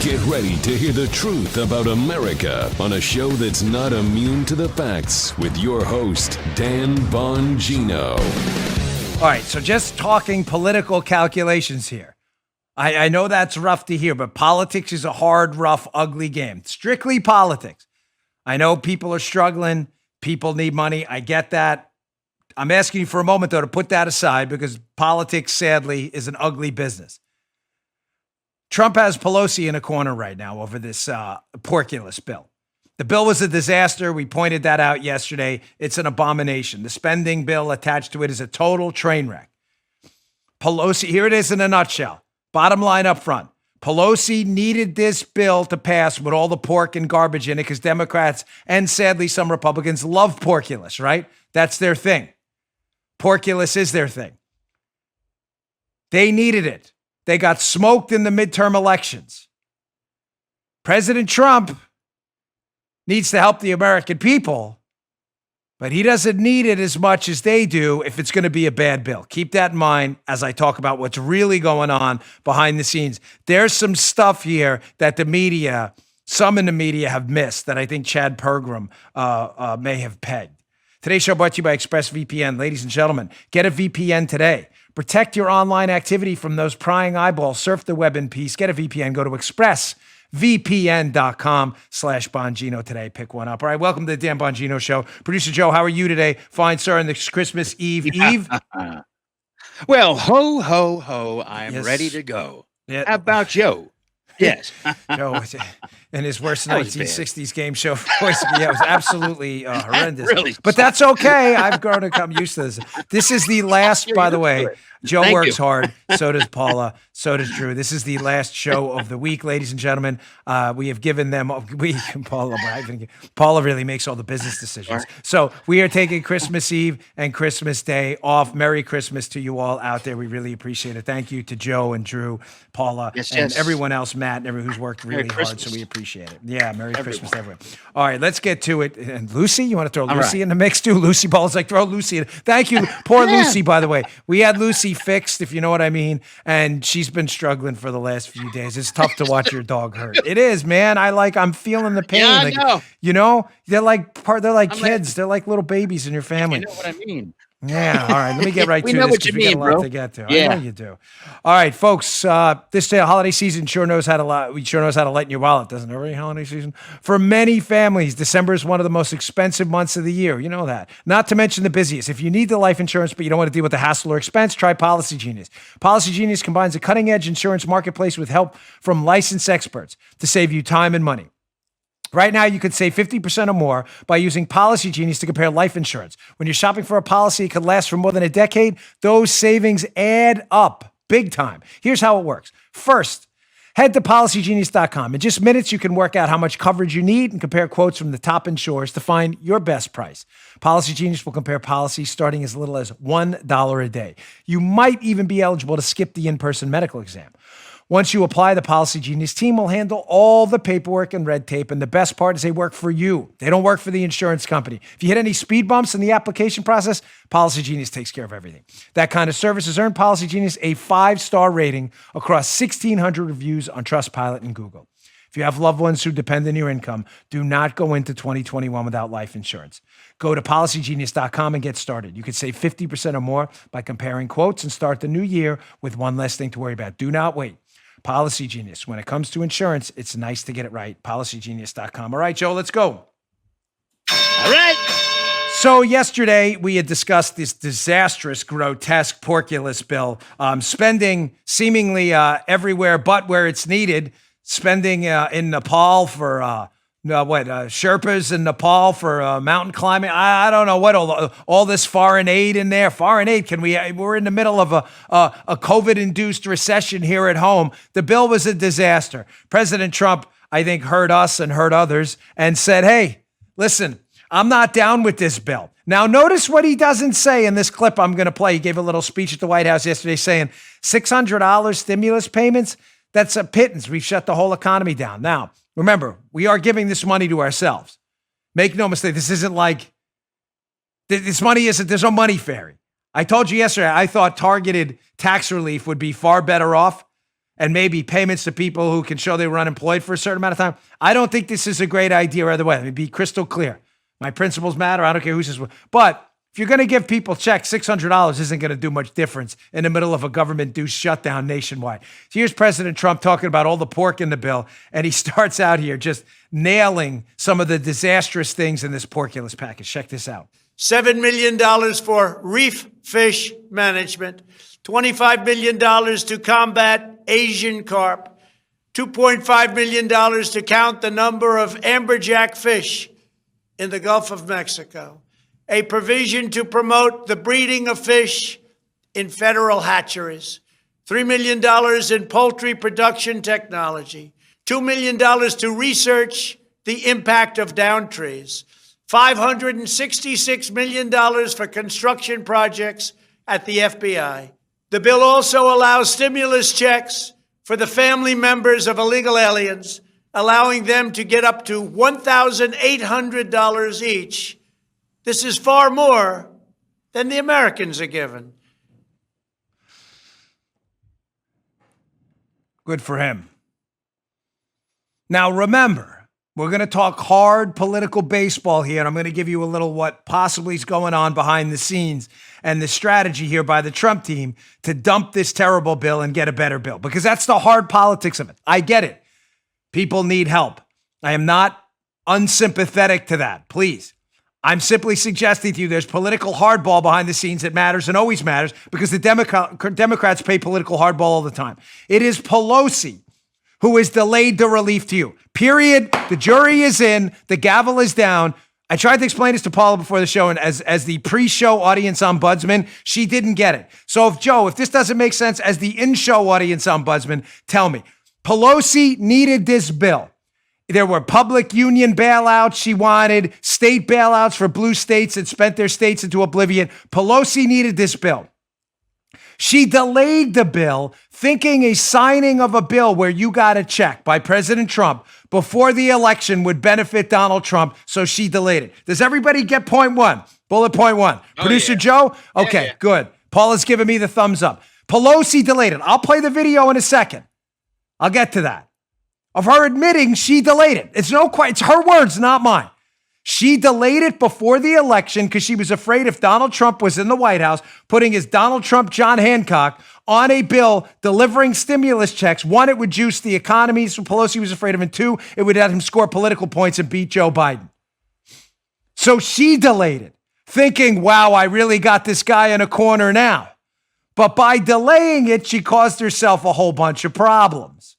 Get ready to hear the truth about America on a show that's not immune to the facts with your host, Dan Bongino. All right, so just talking political calculations here. I know that's rough to hear, but politics is a hard, rough, ugly game. Strictly politics. I know people are struggling. People need money. I get that. I'm asking you for a moment, though, to put that aside because politics, sadly, is an ugly business. Trump has Pelosi in a corner right now over this porculus bill. The bill was a disaster. We pointed that out yesterday. It's an abomination. The spending bill attached to it is a total train wreck. Pelosi, here it is in a nutshell. Bottom line up front. Pelosi needed this bill to pass with all the pork and garbage in it because Democrats and sadly some Republicans love porculus, right? That's their thing. Porculus is their thing. They needed it. They got smoked in the midterm elections. President Trump needs to help the American people, but he doesn't need it as much as they do if it's going to be a bad bill. Keep that in mind as I talk about what's really going on behind the scenes. There's some stuff here that the media, some in the media have missed that I think Chad Pergram may have pegged. Today's show brought to you by ExpressVPN. Ladies and gentlemen, get a VPN today. Protect your online activity from those prying eyeballs. Surf the web in peace. Get a VPN. Go to expressvpn.com/Bongino today. Pick one up. All right, welcome to the Dan Bongino Show. Producer Joe, how are you today? Fine, sir, on this Christmas Eve. Well, ho, ho, ho. I'm ready to go. Yeah. How about Joe? Yes. Joe, in his worst 1960s game show voice. Yeah, it was absolutely horrendous. Really but that's okay. I've grown to come used to this. This is the last, by the way. Joe works hard. So does Paula. So does Drew. This is the last show of the week, ladies and gentlemen. We have given them. Paula really makes all the business decisions. So we are taking Christmas Eve and Christmas Day off. Merry Christmas to you all out there. We really appreciate it. Thank you to Joe and Drew, Paula, and everyone else, Matt, and everyone who's worked really hard. So we appreciate it. Yeah, Merry Christmas to everyone. All right, let's get to it. And Lucy, you want to throw Lucy in the mix too? Lucy Ball's like, throw Lucy in. Thank you. Poor Lucy, by the way. We had Lucy fixed, if you know what I mean, and she's been struggling for the last few days. It's tough to watch your dog hurt. It is, man. I'm feeling the pain. Yeah, I know. You know, they're like kids. They're like little babies in your family. You know what I mean? Yeah. All right. Let me get right to this because we got a lot to get to. Yeah. I know you do. All right, folks. This holiday season sure knows how to lighten your wallet, doesn't it? Every holiday season. For many families, December is one of the most expensive months of the year. You know that. Not to mention the busiest. If you need the life insurance, but you don't want to deal with the hassle or expense, try Policy Genius. Policy Genius combines a cutting-edge insurance marketplace with help from licensed experts to save you time and money. Right now, you could save 50% or more by using Policy Genius to compare life insurance. When you're shopping for a policy that could last for more than a decade, those savings add up big time. Here's how it works. First, head to PolicyGenius.com. In just minutes, you can work out how much coverage you need and compare quotes from the top insurers to find your best price. Policy Genius will compare policies starting as little as $1 a day. You might even be eligible to skip the in-person medical exam. Once you apply, the Policy Genius team will handle all the paperwork and red tape, and the best part is they work for you. They don't work for the insurance company. If you hit any speed bumps in the application process, Policy Genius takes care of everything. That kind of service has earned Policy Genius a 5-star rating across 1,600 reviews on Trustpilot and Google. If you have loved ones who depend on your income, do not go into 2021 without life insurance. Go to PolicyGenius.com and get started. You can save 50% or more by comparing quotes and start the new year with one less thing to worry about. Do not wait. Policy Genius. When it comes to insurance, it's nice to get it right. PolicyGenius.com. All right, Joe, let's go. All right. So yesterday we had discussed this disastrous, grotesque, porculus bill, spending seemingly everywhere but where it's needed, spending in Nepal for Sherpas in Nepal for mountain climbing. I don't know what all this foreign aid in there. Foreign aid. We're in the middle of a COVID-induced recession here at home. The bill was a disaster. President Trump, I think, heard us and heard others and said, hey, listen, I'm not down with this bill. Now, notice what he doesn't say in this clip I'm going to play. He gave a little speech at the White House yesterday saying $600 stimulus payments. That's a pittance. We've shut the whole economy down. Now, remember, we are giving this money to ourselves. Make no mistake, this isn't like, this money isn't, there's no money fairy. I told you yesterday, I thought targeted tax relief would be far better off. and maybe payments to people who can show they were unemployed for a certain amount of time. I don't think this is a great idea either way. Let me be crystal clear. My principles matter. I don't care who says what. But if you're going to give people checks, $600 isn't going to do much difference in the middle of a government-induced shutdown nationwide. So here's President Trump talking about all the pork in the bill, and he starts out here just nailing some of the disastrous things in this porkulus package. Check this out. $7 million for reef fish management, $25 million to combat Asian carp, $2.5 million to count the number of amberjack fish in the Gulf of Mexico, a provision to promote the breeding of fish in federal hatcheries, $3 million in poultry production technology, $2 million to research the impact of down trees, $566 million for construction projects at the FBI. The bill also allows stimulus checks for the family members of illegal aliens, allowing them to get up to $1,800 each. This is far more than the Americans are given. Good for him. Now, remember, we're going to talk hard political baseball here, and I'm going to give you a little what possibly is going on behind the scenes and the strategy here by the Trump team to dump this terrible bill and get a better bill, because that's the hard politics of it. I get it. People need help. I am not unsympathetic to that, please. I'm simply suggesting to you there's political hardball behind the scenes that matters and always matters, because the Democrats play political hardball all the time. It is Pelosi who has delayed the relief to you. Period. The jury is in. The gavel is down. I tried to explain this to Paula before the show, and as the pre-show audience ombudsman, she didn't get it. So if this doesn't make sense as the in-show audience ombudsman, tell me. Pelosi needed this bill. There were public union bailouts she wanted, state bailouts for blue states that spent their states into oblivion. Pelosi needed this bill. She delayed the bill, thinking a signing of a bill where you got a check by President Trump before the election would benefit Donald Trump, so she delayed it. Does everybody get point one? Bullet point one. Producer Joe? Okay, good. Paula's giving me the thumbs up. Pelosi delayed it. I'll play the video in a second. I'll get to that. Of her admitting she delayed it. It's her words, not mine. She delayed it before the election because she was afraid if Donald Trump was in the White House, putting his Donald Trump John Hancock on a bill delivering stimulus checks. One, it would juice the economy, so Pelosi was afraid of it. Two, it would let him score political points and beat Joe Biden. So she delayed it, thinking, wow, I really got this guy in a corner now. But by delaying it, she caused herself a whole bunch of problems.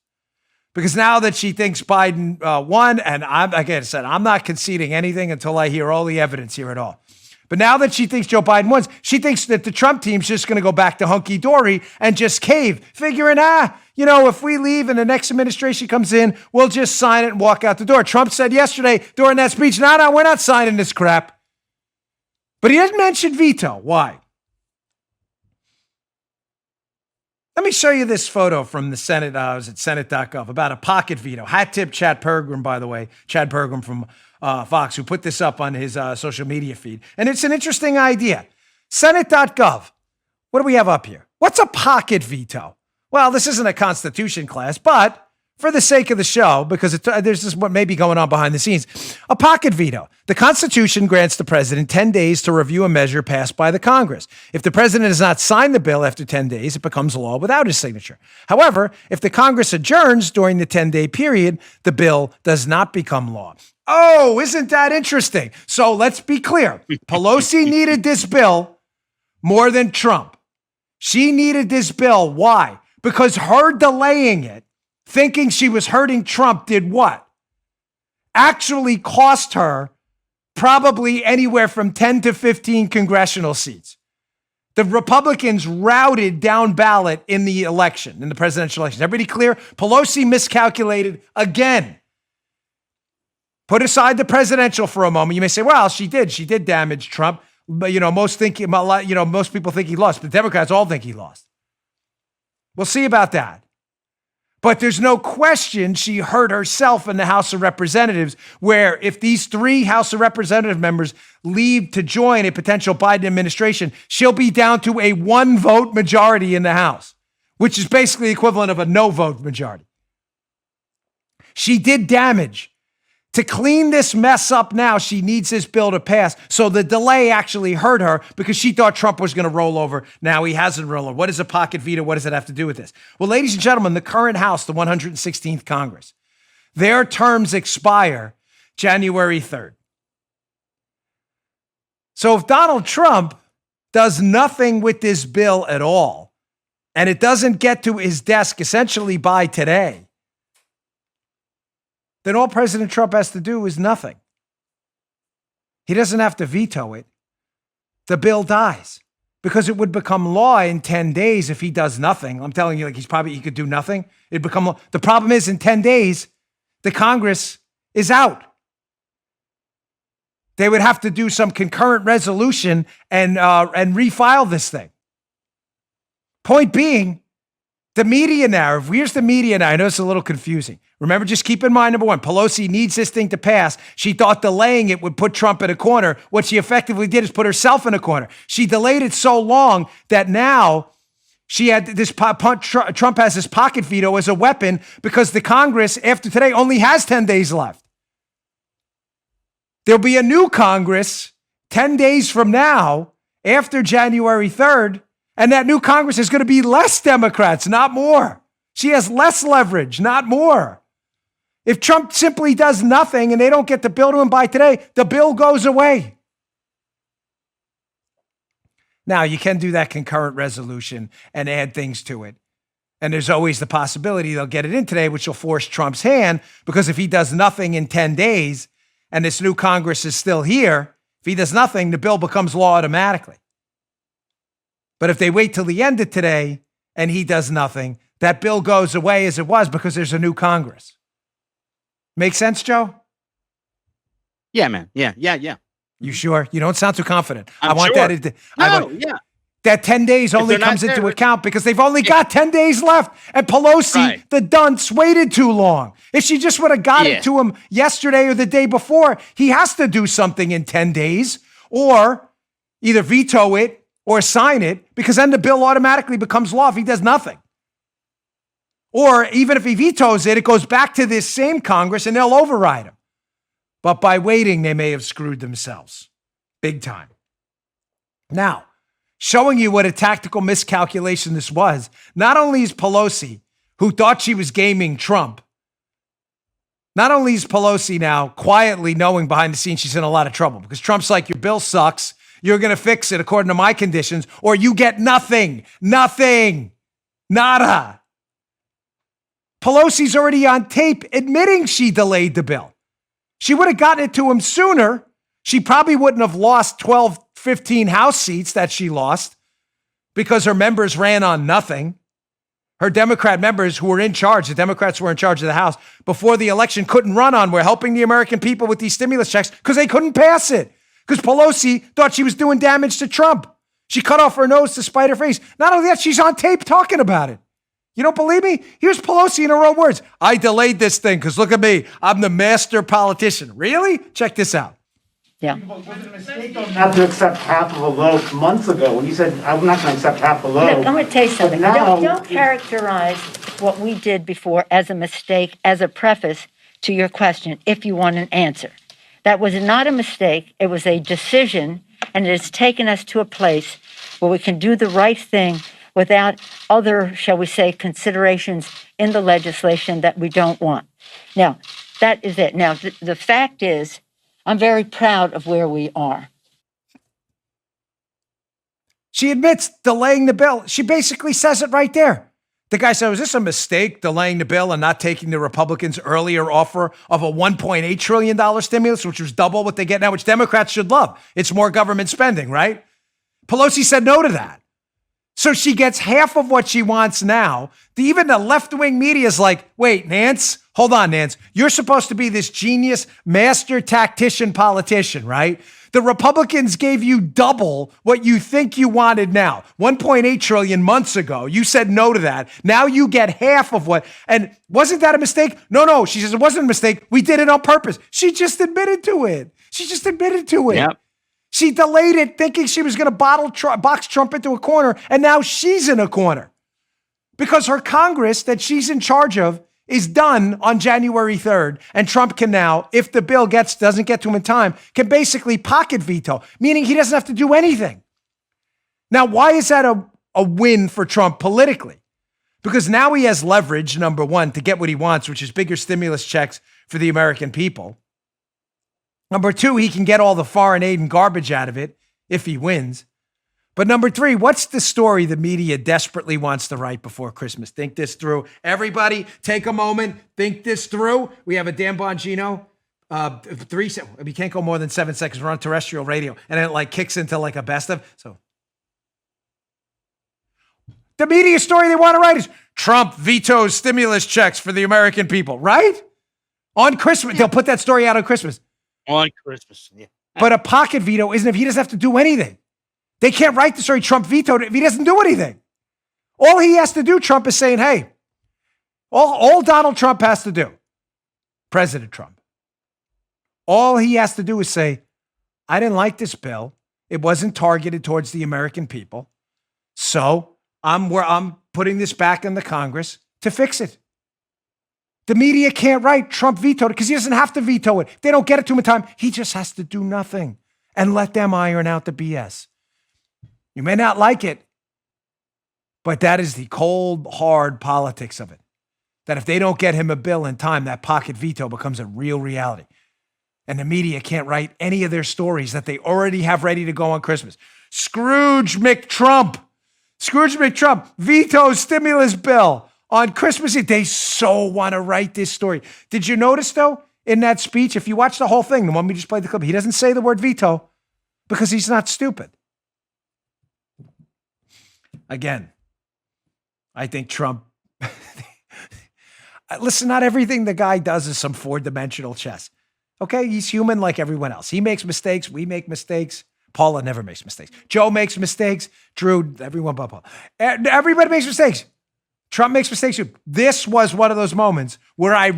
Because now that she thinks Biden won, and I'm not conceding anything until I hear all the evidence here at all. But now that she thinks Joe Biden won, she thinks that the Trump team's just going to go back to hunky-dory and just cave, figuring, if we leave and the next administration comes in, we'll just sign it and walk out the door. Trump said yesterday during that speech, no, we're not signing this crap. But he doesn't mention veto. Why? Let me show you this photo from the Senate. I was at Senate.gov about a pocket veto. Hat tip Chad Pergram, by the way. Chad Pergram from Fox, who put this up on his social media feed. And it's an interesting idea. Senate.gov. What do we have up here? What's a pocket veto? Well, this isn't a Constitution class, but for the sake of the show, because there's this what may be going on behind the scenes, a pocket veto. The Constitution grants the president 10 days to review a measure passed by the Congress. If the president does not sign the bill after 10 days, it becomes law without his signature. However, if the Congress adjourns during the 10-day period, the bill does not become law. Oh, isn't that interesting? So let's be clear. Pelosi needed this bill more than Trump. She needed this bill. Why? Because her delaying it, thinking she was hurting Trump, did what? Actually cost her probably anywhere from 10 to 15 congressional seats. The Republicans routed down ballot in the election, in the presidential election. Everybody clear? Pelosi miscalculated again. Put aside the presidential for a moment. You may say, well, she did damage Trump. But, most people think he lost. The Democrats all think he lost. We'll see about that. But there's no question she hurt herself in the House of Representatives, where if these 3 House of Representative members leave to join a potential Biden administration, she'll be down to a 1-vote majority in the House. which is basically the equivalent of a no vote majority. She did damage. To clean this mess up now, she needs this bill to pass. So the delay actually hurt her because she thought Trump was going to roll over. Now he hasn't rolled over. What is a pocket veto? What does it have to do with this? Well, ladies and gentlemen, the current House, the 116th Congress, their terms expire January 3rd. So if Donald Trump does nothing with this bill at all, and it doesn't get to his desk essentially by today, then all President Trump has to do is nothing. He doesn't have to veto it. The bill dies because it would become law in 10 days if he does nothing. I'm telling you, like he could do nothing. It'd become law. The problem is in 10 days, the Congress is out. They would have to do some concurrent resolution and refile this thing. Point being, the media narrative, here's the media narrative. I know it's a little confusing. Remember, just keep in mind, number one, Pelosi needs this thing to pass. She thought delaying it would put Trump in a corner. What she effectively did is put herself in a corner. She delayed it so long that now she had this, Trump has this pocket veto as a weapon because the Congress, after today, only has 10 days left. There'll be a new Congress 10 days from now, after January 3rd, and that new Congress is going to be less Democrats, not more. She has less leverage, not more. If Trump simply does nothing and they don't get the bill to him by today, the bill goes away. Now, you can do that concurrent resolution and add things to it. And there's always the possibility they'll get it in today, which will force Trump's hand, because if he does nothing in 10 days and this new Congress is still here, if he does nothing, the bill becomes law automatically. But if they wait till the end of today and he does nothing, that bill goes away as it was because there's a new Congress. Make sense, Joe? Yeah, man. Yeah. You sure? You don't sound too confident. I'm want sure. that. That 10 days only comes into account because they've only got 10 days left. And Pelosi, the dunce, waited too long. If she just would have got it to him yesterday or the day before, he has to do something in 10 days or either veto it or sign it, because then the bill automatically becomes law if he does nothing. Or even if he vetoes it, it goes back to this same Congress and they'll override him. But by waiting, they may have screwed themselves big time. Now, showing you what a tactical miscalculation this was, not only is Pelosi, who thought she was gaming Trump, not only is Pelosi now quietly knowing behind the scenes she's in a lot of trouble because Trump's like, your bill sucks. You're going to fix it according to my conditions, or you get nothing. Nothing. Nada. Pelosi's already on tape admitting she delayed the bill. She would have gotten it to him sooner. She probably wouldn't have lost 12, 15 House seats that she lost because her members ran on nothing. Her Democrat members who were in charge, the Democrats who were in charge of the House before the election, couldn't run on. We're helping the American people with these stimulus checks because they couldn't pass it. Because Pelosi thought she was doing damage to Trump. She cut off her nose to spite her face. Not only that, she's on tape talking about it. You don't believe me? Here's Pelosi in her own words. I delayed this thing because look at me. I'm the master politician. Really? Check this out. Yeah. Was it a mistake not to accept half of a loaf months ago when you said, I'm not going to accept half a loaf? Look, I'm going to tell you something. Now, Don't characterize what we did before as a mistake, as a preface to your question, if you want an answer. That was not a mistake. It was a decision, and it has taken us to a place where we can do the right thing without other, shall we say, considerations in the legislation that we don't want. Now, that is it. Now, the fact is, I'm very proud of where we are. She admits delaying the bill. She basically says it right there. The guy said, was this a mistake, delaying the bill and not taking the Republicans' earlier offer of a $1.8 trillion stimulus, which was double what they get now, which Democrats should love. It's more government spending, right? Pelosi said no to that. So she gets half of what she wants now. Even the left-wing media is like, wait, Nance, hold on, Nance. You're supposed to be this genius, master tactician politician, right? The Republicans gave you double what you think you wanted now. 1.8 trillion months ago. You said no to that. Now you get half of what. And wasn't that a mistake? No. She says it wasn't a mistake. We did it on purpose. She just admitted to it. Yep. She delayed it thinking she was going to box Trump into a corner, and now she's in a corner. because her Congress that she's in charge of is done on January 3rd. And Trump can now, if the bill doesn't get to him in time, can basically pocket veto, meaning he doesn't have to do anything. Now, why is that a win for Trump politically? Because now he has leverage, number one, to get what he wants, which is bigger stimulus checks for the American people. Number two, he can get all the foreign aid and garbage out of it if he wins. But number three, what's the story the media desperately wants to write before Christmas? Think this through. Everybody, take a moment, think this through. We have a Dan Bongino, we can't go more than 7 seconds. We're on terrestrial radio, and it like kicks into like a best of. So the media story they want to write is Trump vetoes stimulus checks for the American people, right? On Christmas, they'll put that story out on Christmas. On Christmas, yeah. But a pocket veto isn't if he doesn't have to do anything. They can't write the story Trump vetoed it if he doesn't do anything. All he has to do, Trump is saying, hey, all Donald Trump has to do, President Trump, all he has to do is say, I didn't like this bill. It wasn't targeted towards the American people. So I'm putting this back in the Congress to fix it. The media can't write Trump vetoed it because he doesn't have to veto it. They don't get it to him in time. He just has to do nothing and let them iron out the BS. You may not like it, but that is the cold, hard politics of it. That if they don't get him a bill in time, that pocket veto becomes a real reality. And the media can't write any of their stories that they already have ready to go on Christmas. Scrooge McTrump vetoes stimulus bill on Christmas Eve. They so want to write this story. Did you notice, though, in that speech, if you watch the whole thing, the one we just played the clip, he doesn't say the word veto because he's not stupid. Again, I think Trump, listen, not everything the guy does is some four-dimensional chess. Okay, he's human like everyone else. He makes mistakes. We make mistakes. Paula never makes mistakes. Joe makes mistakes. Drew, everyone but Paul. Everybody makes mistakes. Trump makes mistakes too. This was one of those moments where I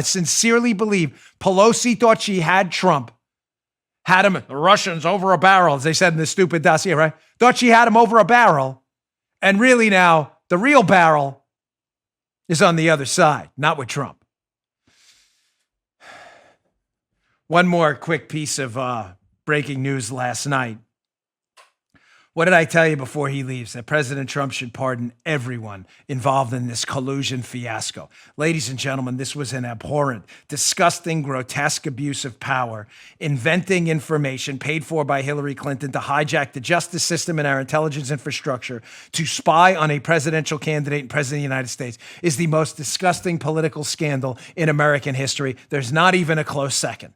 sincerely believe Pelosi thought she had Trump. Had him, the Russians over a barrel, as they said in the stupid dossier, right? Thought she had him over a barrel. And really now, the real barrel is on the other side, not with Trump. One more quick piece of breaking news last night. What did I tell you before he leaves? That President Trump should pardon everyone involved in this collusion fiasco. Ladies and gentlemen, this was an abhorrent, disgusting, grotesque abuse of power, inventing information paid for by Hillary Clinton to hijack the justice system and our intelligence infrastructure to spy on a presidential candidate and president of the United States is the most disgusting political scandal in American history. There's not even a close second.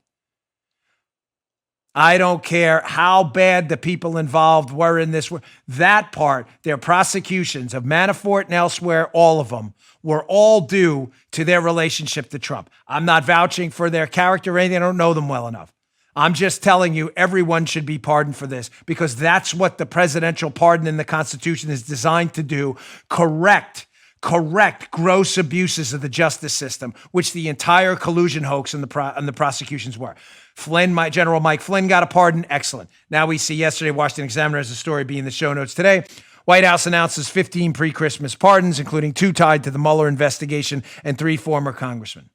I don't care how bad the people involved were in this. That part, their prosecutions of Manafort and elsewhere, all of them, were all due to their relationship to Trump. I'm not vouching for their character or anything. I don't know them well enough. I'm just telling you everyone should be pardoned for this because that's what the presidential pardon in the Constitution is designed to do. Correct gross abuses of the justice system, which the entire collusion hoax and the prosecutions were. General Mike Flynn got a pardon. Excellent. Now we see yesterday, Washington Examiner has a story being in the show notes today. White House announces 15 pre-Christmas pardons, including 2 tied to the Mueller investigation and 3 former congressmen.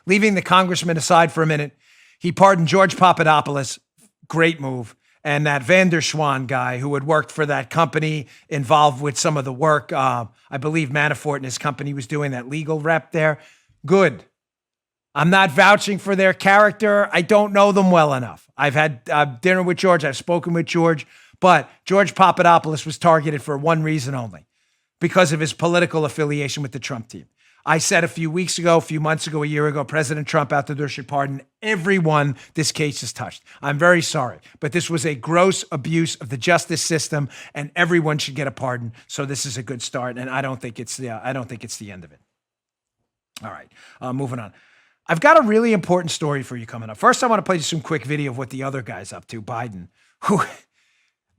Leaving the congressman aside for a minute, he pardoned George Papadopoulos. Great move. And that Van der Schwan guy who had worked for that company involved with some of the work, I believe Manafort and his company was doing, that legal rep there. Good. I'm not vouching for their character. I don't know them well enough. I've had dinner with George. I've spoken with George. But George Papadopoulos was targeted for one reason only, because of his political affiliation with the Trump team. I said a few weeks ago, a few months ago, a year ago, President Trump out the door should pardon everyone this case has touched. I'm very sorry, but this was a gross abuse of the justice system, and everyone should get a pardon. So this is a good start, and I don't think it's the end of it. All right, moving on. I've got a really important story for you coming up. First, I want to play you some quick video of what the other guy's up to, Biden, who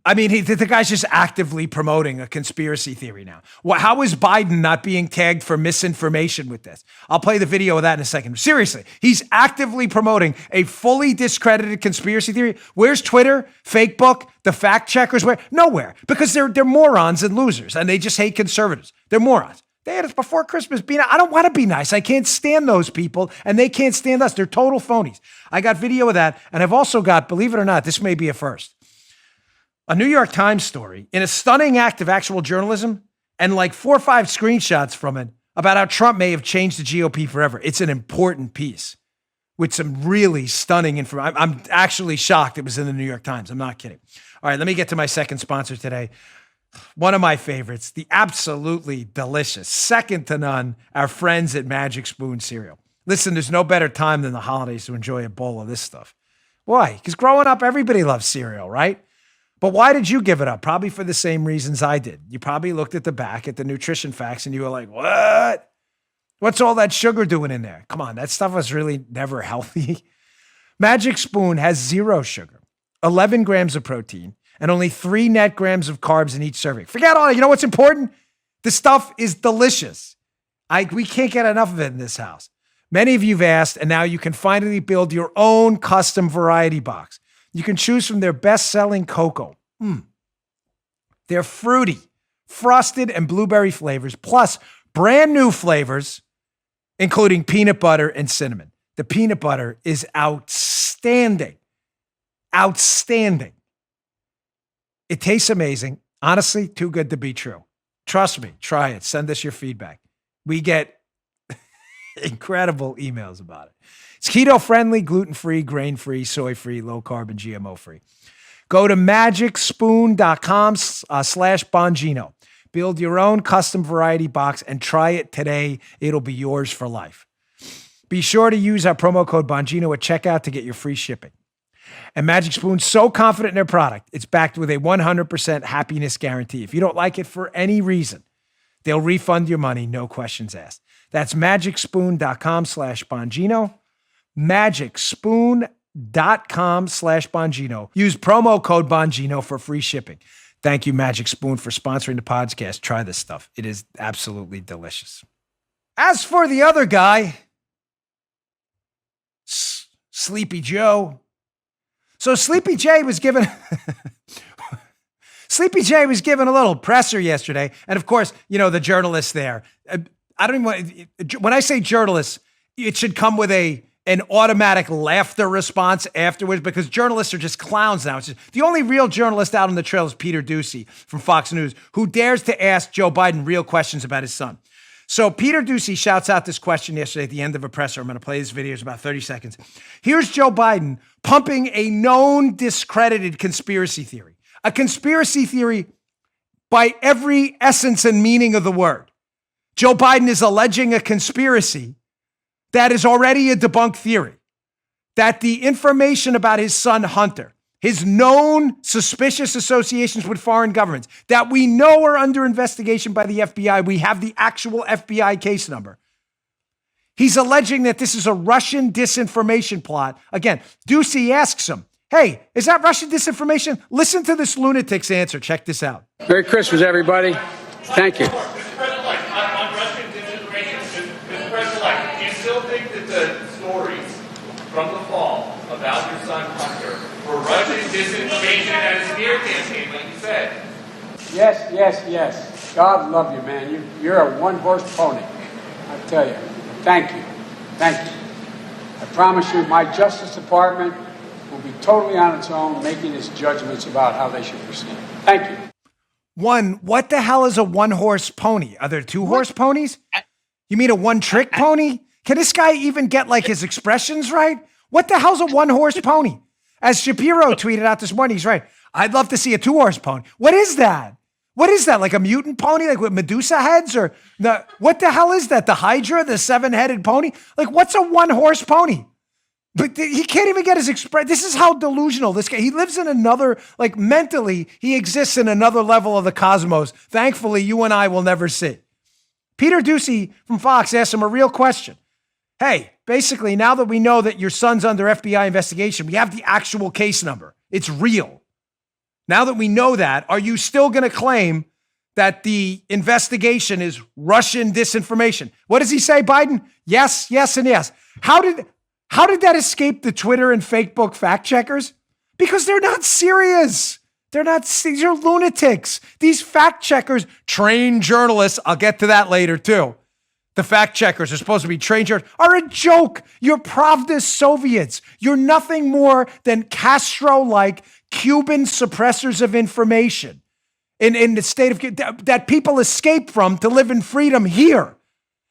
I mean, the guy's just actively promoting a conspiracy theory now. Well, how is Biden not being tagged for misinformation with this? I'll play the video of that in a second. Seriously, he's actively promoting a fully discredited conspiracy theory. Where's Twitter, Facebook, the fact checkers? Where? Nowhere, because they're morons and losers, and they just hate conservatives. They're morons. They had us before Christmas. I don't want to be nice. I can't stand those people, and they can't stand us. They're total phonies. I got video of that, and I've also got, believe it or not, this may be a first, a New York Times story in a stunning act of actual journalism and like 4 or 5 screenshots from it about how Trump may have changed the GOP forever. It's an important piece with some really stunning information. I'm actually shocked it was in the New York Times. I'm not kidding. All right, let me get to my second sponsor today. One of my favorites, the absolutely delicious, second to none, our friends at Magic Spoon cereal. Listen, there's no better time than the holidays to enjoy a bowl of this stuff. Why? Because growing up, everybody loves cereal, right? But why did you give it up? Probably for the same reasons I did. You probably looked at the back at the nutrition facts and you were like, what? What's all that sugar doing in there? Come on, that stuff was really never healthy. Magic Spoon has 0 sugar, 11 grams of protein, and only 3 net grams of carbs in each serving. Forget all that. You know what's important? The stuff is delicious. We can't get enough of it in this house. Many of you've asked, and now you can finally build your own custom variety box. You can choose from their best-selling cocoa. They're fruity, frosted, and blueberry flavors, plus brand new flavors, including peanut butter and cinnamon. The peanut butter is outstanding. Outstanding. It tastes amazing. Honestly, too good to be true. Trust me. Try it. Send us your feedback. We get incredible emails about it. It's keto-friendly, gluten-free, grain-free, soy-free, low-carb, and GMO-free. Go to magicspoon.com/Bongino. Build your own custom variety box and try it today. It'll be yours for life. Be sure to use our promo code Bongino at checkout to get your free shipping. And Magic Spoon's so confident in their product, it's backed with a 100% happiness guarantee. If you don't like it for any reason, they'll refund your money, no questions asked. That's magicspoon.com/Bongino. magicspoon.com/Bongino. Use promo code Bongino for free shipping. Thank you, Magic Spoon, for sponsoring the podcast. Try this stuff. It is absolutely delicious. As for the other guy, Sleepy Joe. So Sleepy J was given Sleepy J was given a little presser yesterday. And of course, you know, the journalists there. I don't even want, when I say journalists, it should come with an automatic laughter response afterwards, because journalists are just clowns now. It's just, the only real journalist out on the trail is Peter Doocy from Fox News, who dares to ask Joe Biden real questions about his son. So Peter Doocy shouts out this question yesterday at the end of a presser. I'm going to play this video. It's about 30 seconds. Here's Joe Biden pumping a known discredited conspiracy theory, a conspiracy theory by every essence and meaning of the word. Joe Biden is alleging a conspiracy that is already a debunked theory, that the information about his son Hunter, his known suspicious associations with foreign governments that we know are under investigation by the FBI, we have the actual FBI case number. He's alleging that this is a Russian disinformation plot. Again, Doocy asks him, hey, is that Russian disinformation? Listen to this lunatic's answer. Check this out. Merry Christmas, everybody. Thank you. From the fall about your son Hunter were Russian disinformation at his smear campaign, like you said. Yes. God love you, man. You're a one-horse pony. I tell you. Thank you. I promise you, my Justice Department will be totally on its own, making its judgments about how they should proceed. Thank you. One, what the hell is a one-horse pony? Are there two-horse ponies? You mean a one-trick pony? Can this guy even get like his expressions right? What the hell's a one-horse pony? As Shapiro tweeted out this morning, he's right. I'd love to see a two-horse pony. What is that? What is that? Like a mutant pony, like with Medusa heads? Or what the hell is that? The Hydra, the 7-headed pony? Like, what's a one-horse pony? But he can't even get his expression. This is how delusional this guy. He lives in another, like mentally, he exists in another level of the cosmos. Thankfully, you and I will never see. Peter Doocy from Fox asked him a real question. Hey, basically, now that we know that your son's under FBI investigation, we have the actual case number. It's real. Now that we know that, are you still going to claim that the investigation is Russian disinformation? What does he say, Biden? Yes, yes, and yes. How did that escape the Twitter and Facebook fact checkers? Because they're not serious. These are lunatics. These fact checkers, trained journalists, I'll get to that later too. The fact checkers are supposed to be trained journalists, are a joke. You're Pravda Soviets. You're nothing more than Castro-like Cuban suppressors of information in the state of that people escape from to live in freedom here.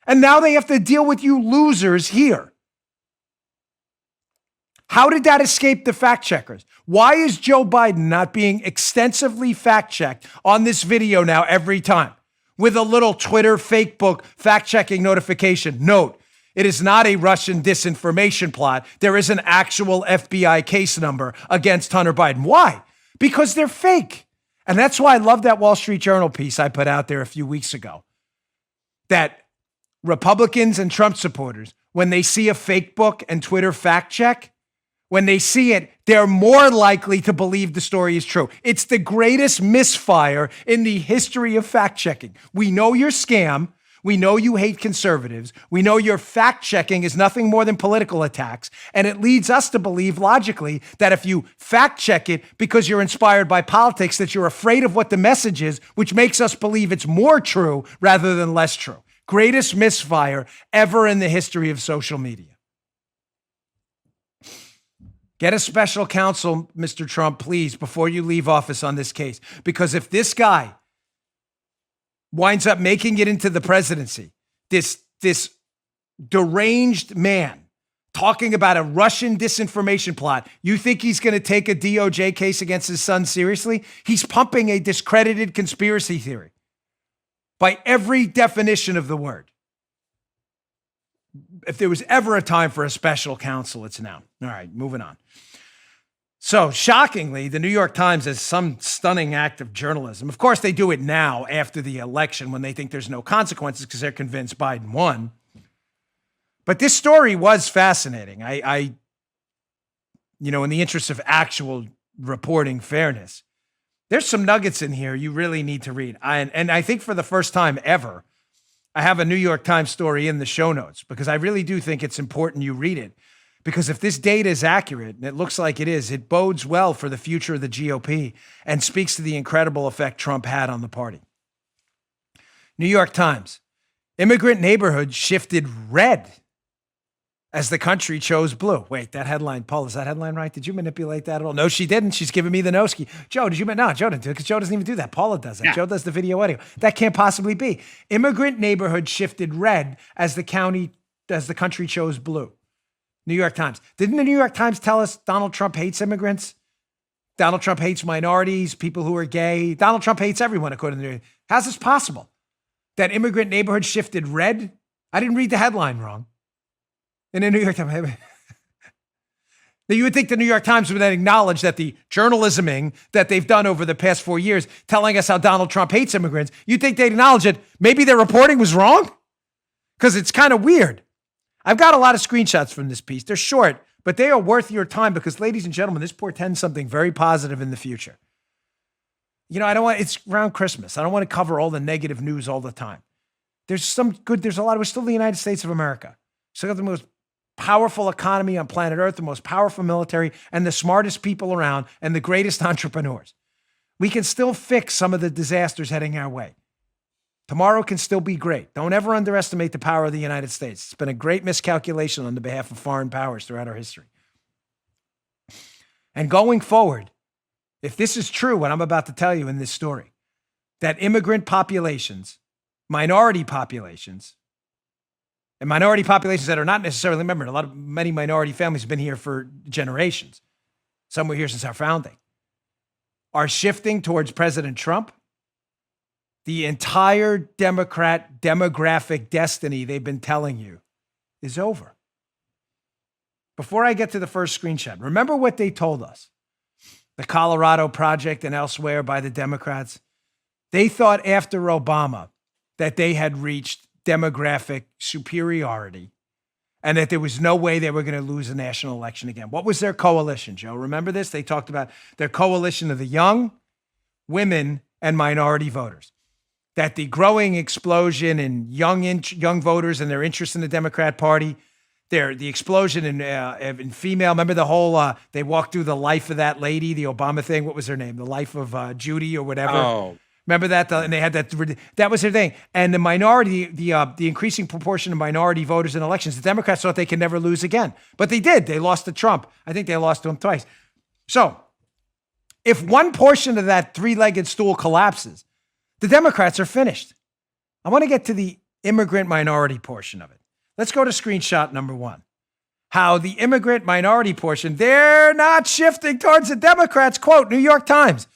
And now they have to deal with you losers here. How did that escape the fact checkers? Why is Joe Biden not being extensively fact checked on this video now every time with a little Twitter, Facebook fact checking notification? Note, it is not a Russian disinformation plot. There is an actual FBI case number against Hunter Biden. Why? Because they're fake. And that's why I love that Wall Street Journal piece I put out there a few weeks ago. That Republicans and Trump supporters, when they see a fake book and Twitter fact check, when they see it, they're more likely to believe the story is true. It's the greatest misfire in the history of fact checking. We know you're scam. We know you hate conservatives. We know your fact checking is nothing more than political attacks. And it leads us to believe logically that if you fact check it because you're inspired by politics, that you're afraid of what the message is, which makes us believe it's more true rather than less true. Greatest misfire ever in the history of social media. Get a special counsel, Mr. Trump, please, before you leave office on this case. Because if this guy winds up making it into the presidency, this deranged man talking about a Russian disinformation plot, you think he's going to take a DOJ case against his son seriously? He's pumping a discredited conspiracy theory by every definition of the word. If there was ever a time for a special counsel, it's now. All right, moving on. So shockingly, the New York Times has some stunning act of journalism. Of course, they do it now after the election when they think there's no consequences because they're convinced Biden won. But this story was fascinating. I in the interest of actual reporting fairness, there's some nuggets in here you really need to read. And I think for the first time ever, I have a New York Times story in the show notes because I really do think it's important you read it. Because if this data is accurate, and it looks like it is, it bodes well for the future of the GOP and speaks to the incredible effect Trump had on the party. New York Times, immigrant neighborhoods shifted red as the country chose blue. Wait, that headline, Paul, is that headline right? Did you manipulate that at all? No, she didn't. She's giving me the no-ski. Joe, did you? No, Joe didn't do it because Joe doesn't even do that. Paula does that. Yeah. Joe does the video audio. That can't possibly be. Immigrant neighborhoods shifted red as the country chose blue. New York Times. Didn't the New York Times tell us Donald Trump hates immigrants? Donald Trump hates minorities, people who are gay. Donald Trump hates everyone, according to the New York Times. How's this possible? That immigrant neighborhood shifted red? I didn't read the headline wrong. In the New York Times. Now, you would think the New York Times would then acknowledge that the journalisming that they've done over the past 4 years, telling us how Donald Trump hates immigrants, you'd think they'd acknowledge it. Maybe their reporting was wrong? Because it's kind of weird. I've got a lot of screenshots from this piece. They're short, but they are worth your time because, ladies and gentlemen, this portends something very positive in the future. It's around Christmas. I don't want to cover all the negative news all the time. There's some good, there's a lot. We're still the United States of America. Still got the most powerful economy on planet Earth, the most powerful military, and the smartest people around, and the greatest entrepreneurs. We can still fix some of the disasters heading our way. Tomorrow can still be great. Don't ever underestimate the power of the United States. It's been a great miscalculation on the behalf of foreign powers throughout our history. And going forward, if this is true, what I'm about to tell you in this story, that immigrant populations, minority populations, and minority populations that are not necessarily, remember, many minority families have been here for generations. Some were here since our founding, are shifting towards President Trump. The entire Democrat demographic destiny they've been telling you is over. Before I get to the first screenshot, remember what they told us. The Colorado Project and elsewhere by the Democrats. They thought after Obama that they had reached demographic superiority and that there was no way they were going to lose a national election again. What was their coalition, Joe? Remember this? They talked about their coalition of the young women and minority voters. That the growing explosion in young voters and their interest in the Democrat Party, the explosion in female. Remember the whole they walked through the life of that lady, the Obama thing. What was her name? The life of Judy or whatever. Oh, remember that? And they had that was their thing. And the minority, the increasing proportion of minority voters in elections, the Democrats thought they could never lose again, but they did. They lost to Trump. I think they lost to him twice. So if one portion of that three-legged stool collapses, the Democrats are finished. I want to get to the immigrant minority portion of it. Let's go to screenshot number 1. How the immigrant minority portion, they're not shifting towards the Democrats. Quote, New York Times.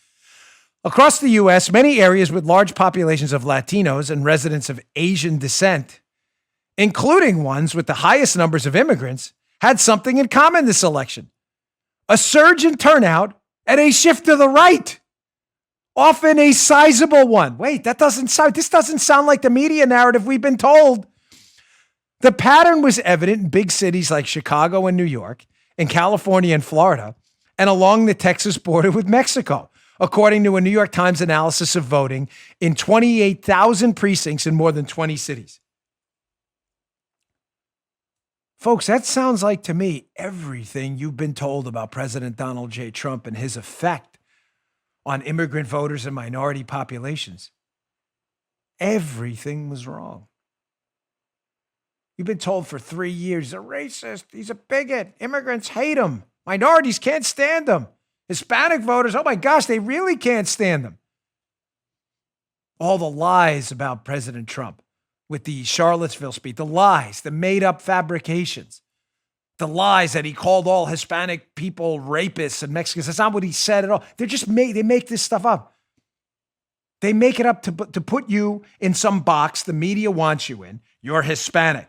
Across the U.S., many areas with large populations of Latinos and residents of Asian descent, including ones with the highest numbers of immigrants, had something in common this election. A surge in turnout and a shift to the right. Often a sizable one. Wait, this doesn't sound like the media narrative we've been told. The pattern was evident in big cities like Chicago and New York, in California and Florida, and along the Texas border with Mexico, according to a New York Times analysis of voting in 28,000 precincts in more than 20 cities. Folks, that sounds like to me everything you've been told about President Donald J. Trump and his effect on immigrant voters and minority populations. Everything was wrong. You've been told for 3 years, he's a racist, he's a bigot, immigrants hate him, minorities can't stand him, Hispanic voters, oh my gosh, they really can't stand him. All the lies about President Trump with the Charlottesville speech, the lies, the made-up fabrications, the lies that he called all Hispanic people rapists and Mexicans. That's not what he said at all. They make this stuff up. They make it up to put you in some box the media wants you in. You're Hispanic.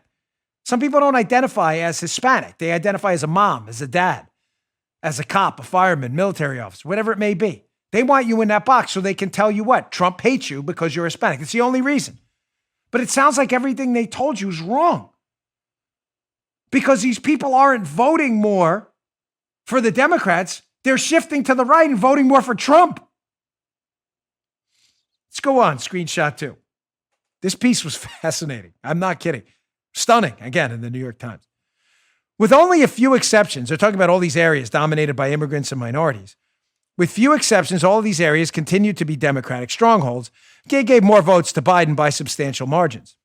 Some people don't identify as Hispanic. They identify as a mom, as a dad, as a cop, a fireman, military officer, whatever it may be. They want you in that box so they can tell you what? Trump hates you because you're Hispanic. It's the only reason. But it sounds like everything they told you is wrong. Because these people aren't voting more for the Democrats. They're shifting to the right and voting more for Trump. Let's go on, screenshot 2. This piece was fascinating. I'm not kidding. Stunning, again, in the New York Times. With only a few exceptions, they're talking about all these areas dominated by immigrants and minorities. With few exceptions, all of these areas continue to be Democratic strongholds. Gave more votes to Biden by substantial margins.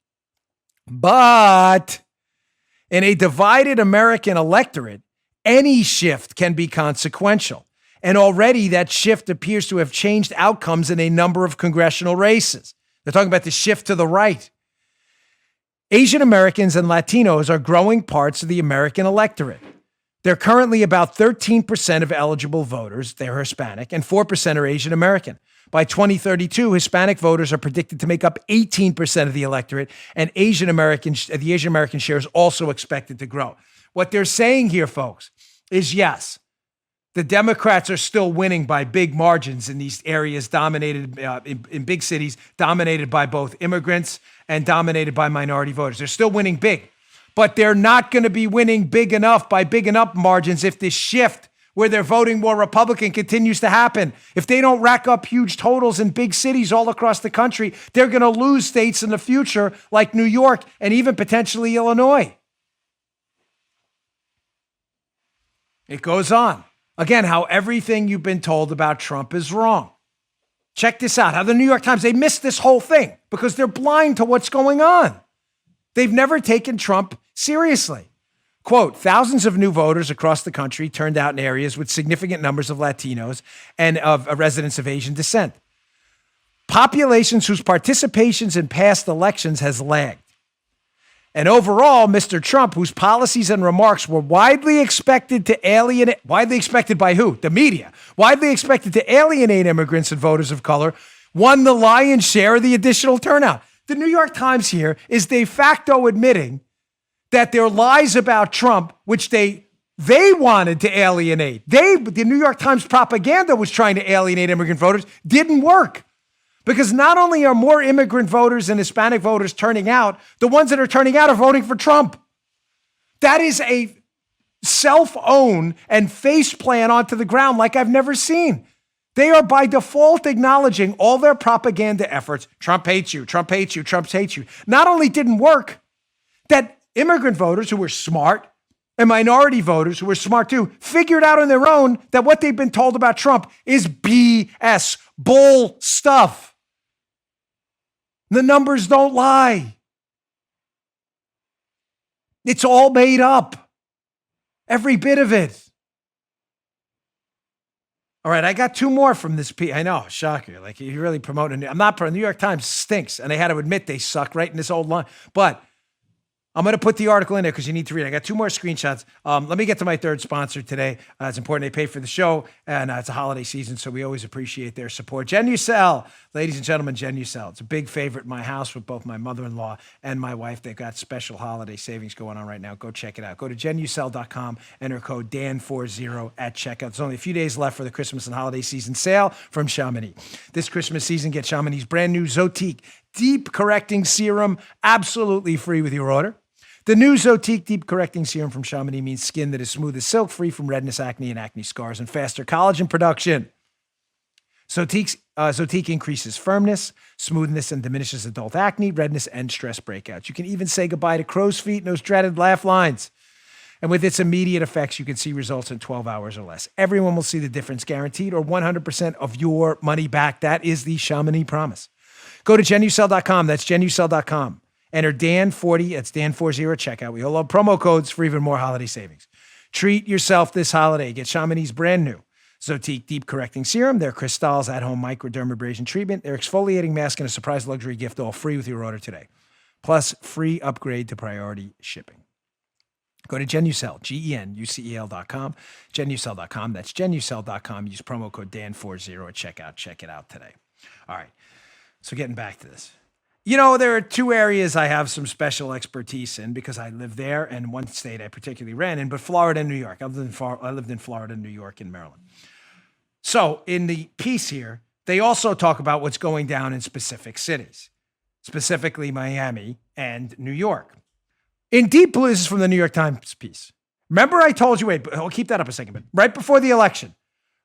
But in a divided American electorate, any shift can be consequential. And already that shift appears to have changed outcomes in a number of congressional races. They're talking about the shift to the right. Asian Americans and Latinos are growing parts of the American electorate. They're currently about 13% of eligible voters. They're Hispanic, and 4% are Asian American. By 2032, Hispanic voters are predicted to make up 18% of the electorate, and the Asian American share is also expected to grow. What they're saying here, folks, is yes, the Democrats are still winning by big margins in these areas dominated in big cities, dominated by both immigrants and dominated by minority voters. They're still winning big, but they're not going to be winning big enough margins if this shift where they're voting more Republican continues to happen. If they don't rack up huge totals in big cities all across the country, they're going to lose states in the future like New York and even potentially Illinois. It goes on. Again, how everything you've been told about Trump is wrong. Check this out. How the New York Times, they missed this whole thing because they're blind to what's going on. They've never taken Trump seriously. Quote, thousands of new voters across the country turned out in areas with significant numbers of Latinos and of residents of Asian descent. Populations whose participations in past elections has lagged. And overall, Mr. Trump, whose policies and remarks were widely expected by who? The media. Widely expected to alienate immigrants and voters of color, won the lion's share of the additional turnout. The New York Times here is de facto admitting that their lies about Trump, which they wanted to alienate, the New York Times propaganda was trying to alienate immigrant voters, didn't work. Because not only are more immigrant voters and Hispanic voters turning out, the ones that are turning out are voting for Trump. That is a self-own and face plan onto the ground like I've never seen. They are by default acknowledging all their propaganda efforts. Trump hates you, Trump hates you, Trump hates you. Not only didn't work, that immigrant voters who were smart and minority voters who were smart too figured out on their own that what they've been told about Trump is BS, bull stuff. The numbers don't lie. It's all made up. Every bit of it. All right, I got two more from this piece. I know, shocker. Like, you really promoting it. I'm not pro. New York Times stinks, and they had to admit they suck right in this old line. But I'm going to put the article in there because you need to read it. I got two more screenshots. Let me get to my third sponsor today. It's important they pay for the show, and it's a holiday season, so we always appreciate their support. Genucel, ladies and gentlemen, Genucel. It's a big favorite in my house with both my mother-in-law and my wife. They've got special holiday savings going on right now. Go check it out. Go to genucel.com, enter code DAN40 at checkout. There's only a few days left for the Christmas and holiday season sale from Chamonix. This Christmas season, get Chamonix's brand new Zotique Deep Correcting Serum absolutely free with your order. The new Zotique Deep Correcting Serum from Chamonix means skin that is smooth as silk, free from redness, acne, and acne scars, and faster collagen production. Zotique increases firmness, smoothness, and diminishes adult acne, redness, and stress breakouts. You can even say goodbye to crow's feet and those dreaded laugh lines. And with its immediate effects, you can see results in 12 hours or less. Everyone will see the difference guaranteed, or 100% of your money back. That is the Chamonix promise. Go to genucel.com. That's genucel.com. Enter Dan40, that's Dan40 at checkout. We all love promo codes for even more holiday savings. Treat yourself this holiday. Get Chamonix's brand new Zotique Deep Correcting Serum, their Crystals at-home microdermabrasion treatment, their exfoliating mask, and a surprise luxury gift, all free with your order today. Plus, free upgrade to priority shipping. Go to Genucel, GENUCEL.com, genucel.com. That's genucel.com. Use promo code Dan40 at checkout. Check it out today. All right, so getting back to this. You know, there are two areas I have some special expertise in because I live there, and one state I particularly ran in, but Florida and New York. I lived in Florida, New York, and Maryland. So in the piece here, they also talk about what's going down in specific cities, specifically Miami and New York. In Deep Blue, this is from the New York Times piece. Remember I told you, wait, I'll keep that up a second, but right before the election,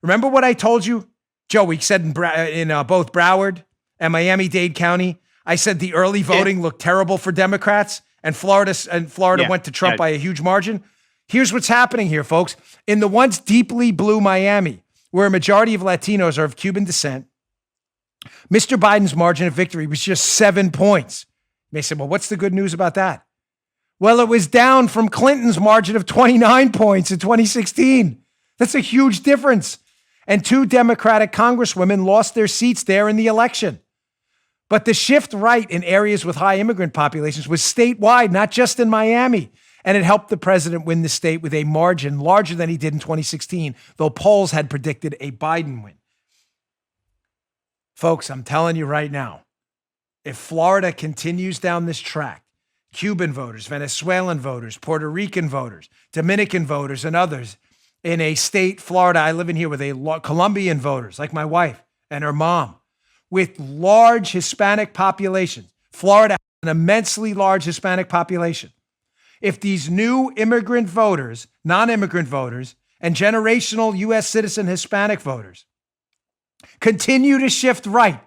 remember what I told you, Joe, we said in both Broward and Miami-Dade County, I said the early voting looked terrible for Democrats, and Florida went to Trump by a huge margin. Here's what's happening here, folks. In the once deeply blue Miami, where a majority of Latinos are of Cuban descent, Mr. Biden's margin of victory was just 7 points. You may say, well, what's the good news about that? Well, it was down from Clinton's margin of 29 points in 2016. That's a huge difference. And 2 Democratic congresswomen lost their seats there in the election. But the shift right in areas with high immigrant populations was statewide, not just in Miami. And it helped the president win the state with a margin larger than he did in 2016, though polls had predicted a Biden win. Folks, I'm telling you right now, if Florida continues down this track, Cuban voters, Venezuelan voters, Puerto Rican voters, Dominican voters, and others in a state, Florida, I live in here with Colombian voters, like my wife and her mom, with large Hispanic populations. Florida has an immensely large Hispanic population. If these new immigrant voters, non-immigrant voters, and generational U.S. citizen Hispanic voters continue to shift right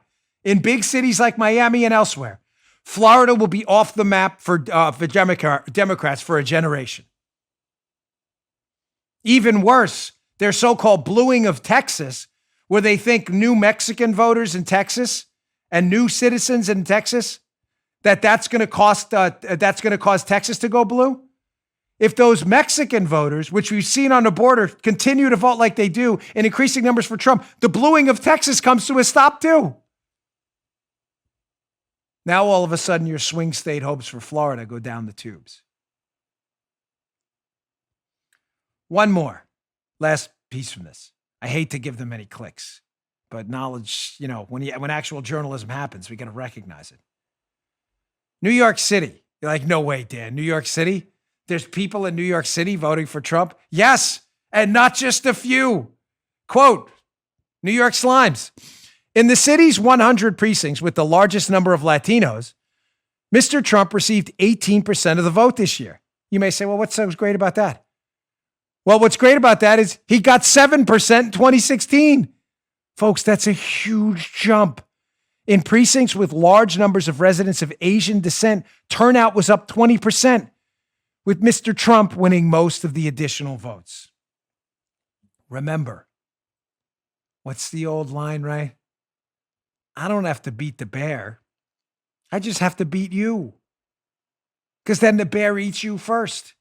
in big cities like Miami and elsewhere, Florida will be off the map for Democrats for a generation. Even worse, their so-called bluing of Texas, where they think new Mexican voters in Texas and new citizens in Texas, that's going to cause Texas to go blue. If those Mexican voters, which we've seen on the border, continue to vote like they do in increasing numbers for Trump, the bluing of Texas comes to a stop too. Now, all of a sudden, your swing state hopes for Florida go down the tubes. One more. Last piece from this. I hate to give them any clicks, but knowledge, when actual journalism happens, we got to recognize it. New York City. You're like, no way, Dan. New York City? There's people in New York City voting for Trump? Yes, and not just a few. Quote, New York Slimes. In the city's 100 precincts with the largest number of Latinos, Mr. Trump received 18% of the vote this year. You may say, well, what's so great about that? Well, what's great about that is he got 7% in 2016. Folks, that's a huge jump. In precincts with large numbers of residents of Asian descent, turnout was up 20%, with Mr. Trump winning most of the additional votes. Remember, what's the old line, right? I don't have to beat the bear. I just have to beat you. Because then the bear eats you first.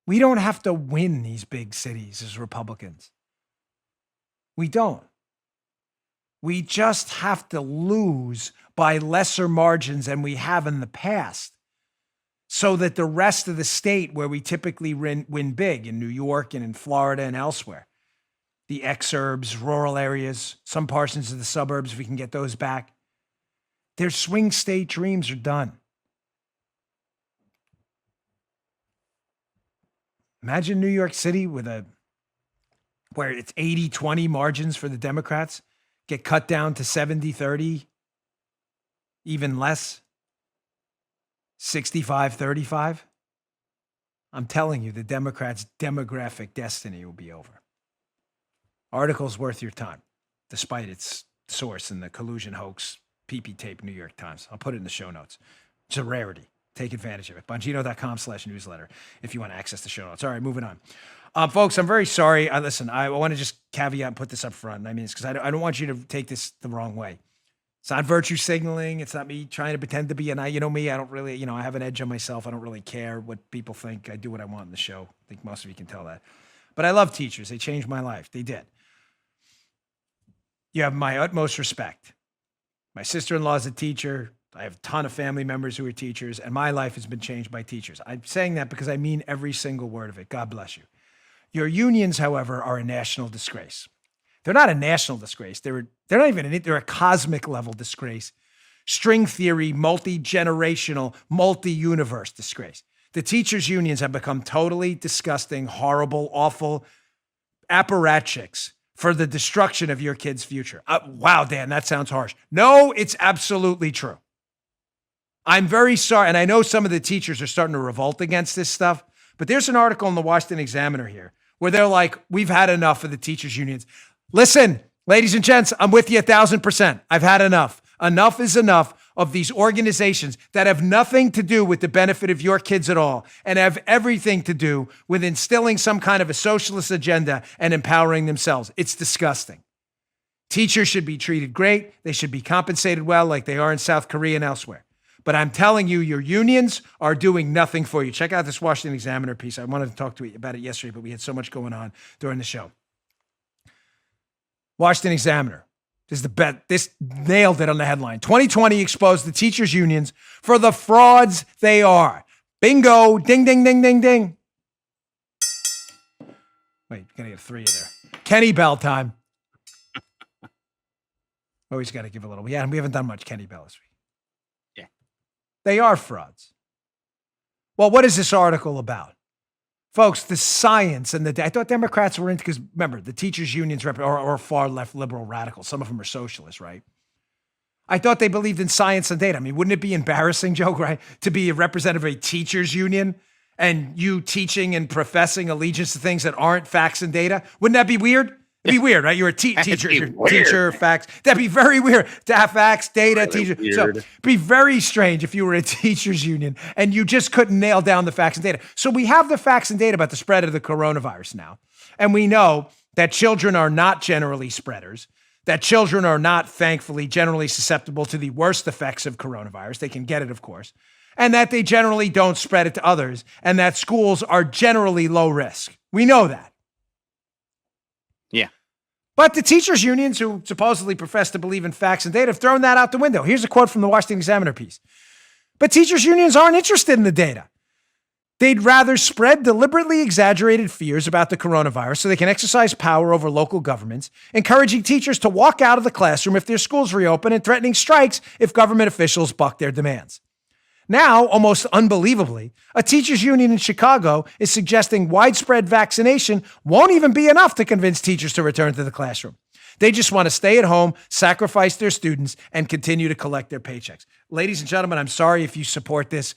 We don't have to win these big cities as Republicans. We don't. We just have to lose by lesser margins than we have in the past, so that the rest of the state, where we typically win big, in New York and in Florida and elsewhere, the exurbs, rural areas, some portions of the suburbs, if we can get those back, their swing state dreams are done. Imagine New York City where it's 80-20 margins for the Democrats get cut down to 70-30, even less, 65-35. I'm telling you, the Democrats' demographic destiny will be over. Article's worth your time, despite its source in the collusion hoax, PP tape New York Times. I'll put it in the show notes. It's a rarity. Take advantage of it. Bongino.com/newsletter if you want to access the show notes. All right, moving on. Folks, I'm very sorry. Listen, I want to just caveat and put this up front. I mean, it's because I don't want you to take this the wrong way. It's not virtue signaling. It's not me trying to pretend to be you know me. I don't really, I have an edge on myself. I don't really care what people think. I do what I want in the show. I think most of you can tell that. But I love teachers. They changed my life. They did. You have my utmost respect. My sister-in-law is a teacher. I have a ton of family members who are teachers, and my life has been changed by teachers. I'm saying that because I mean every single word of it. God bless you. Your unions, however, are a national disgrace. They're not a national disgrace. They're a cosmic level disgrace. String theory, multi-generational, multi-universe disgrace. The teachers' unions have become totally disgusting, horrible, awful apparatchiks for the destruction of your kid's future. Wow, Dan, that sounds harsh. No, it's absolutely true. I'm very sorry, and I know some of the teachers are starting to revolt against this stuff, but there's an article in the Washington Examiner here where they're like, we've had enough of the teachers' unions. Listen, ladies and gents, I'm with you 1,000%. I've had enough. Enough is enough of these organizations that have nothing to do with the benefit of your kids at all and have everything to do with instilling some kind of a socialist agenda and empowering themselves. It's disgusting. Teachers should be treated great. They should be compensated well like they are in South Korea and elsewhere. But I'm telling you, your unions are doing nothing for you. Check out this Washington Examiner piece. I wanted to talk to you about it yesterday, but we had so much going on during the show. Washington Examiner. This nailed it on the headline. 2020 exposed the teachers' unions for the frauds they are. Bingo. Ding, ding, ding, ding, ding. Wait, gotta get 3 in there. Kenny Bell time. Always got to give a little. We haven't done much Kenny Bell this week. They are frauds. Well, what is this article about? Folks, the science and I thought Democrats were into, because remember, the teachers' unions are far left liberal radicals. Some of them are socialists, right? I thought they believed in science and data. I mean, wouldn't it be embarrassing, Joe, right, to be a representative of a teachers' union and you teaching and professing allegiance to things that aren't facts and data? Wouldn't that be weird? It'd be weird, right? You're a teacher, teacher, facts. That'd be very weird to have facts, data, really teacher. Weird. So it'd be very strange if you were a teachers union and you just couldn't nail down the facts and data. So we have the facts and data about the spread of the coronavirus now. And we know that children are not generally spreaders, that children are not, thankfully, generally susceptible to the worst effects of coronavirus. They can get it, of course. And that they generally don't spread it to others, and that schools are generally low risk. We know that. Yeah. But the teachers' unions, who supposedly profess to believe in facts and data, have thrown that out the window. Here's a quote from the Washington Examiner piece. But teachers' unions aren't interested in the data. They'd rather spread deliberately exaggerated fears about the coronavirus so they can exercise power over local governments, encouraging teachers to walk out of the classroom if their schools reopen and threatening strikes if government officials buck their demands. Now, almost unbelievably, a teachers' union in Chicago is suggesting widespread vaccination won't even be enough to convince teachers to return to the classroom. They just want to stay at home, sacrifice their students, and continue to collect their paychecks. Ladies and gentlemen, I'm sorry if you support this.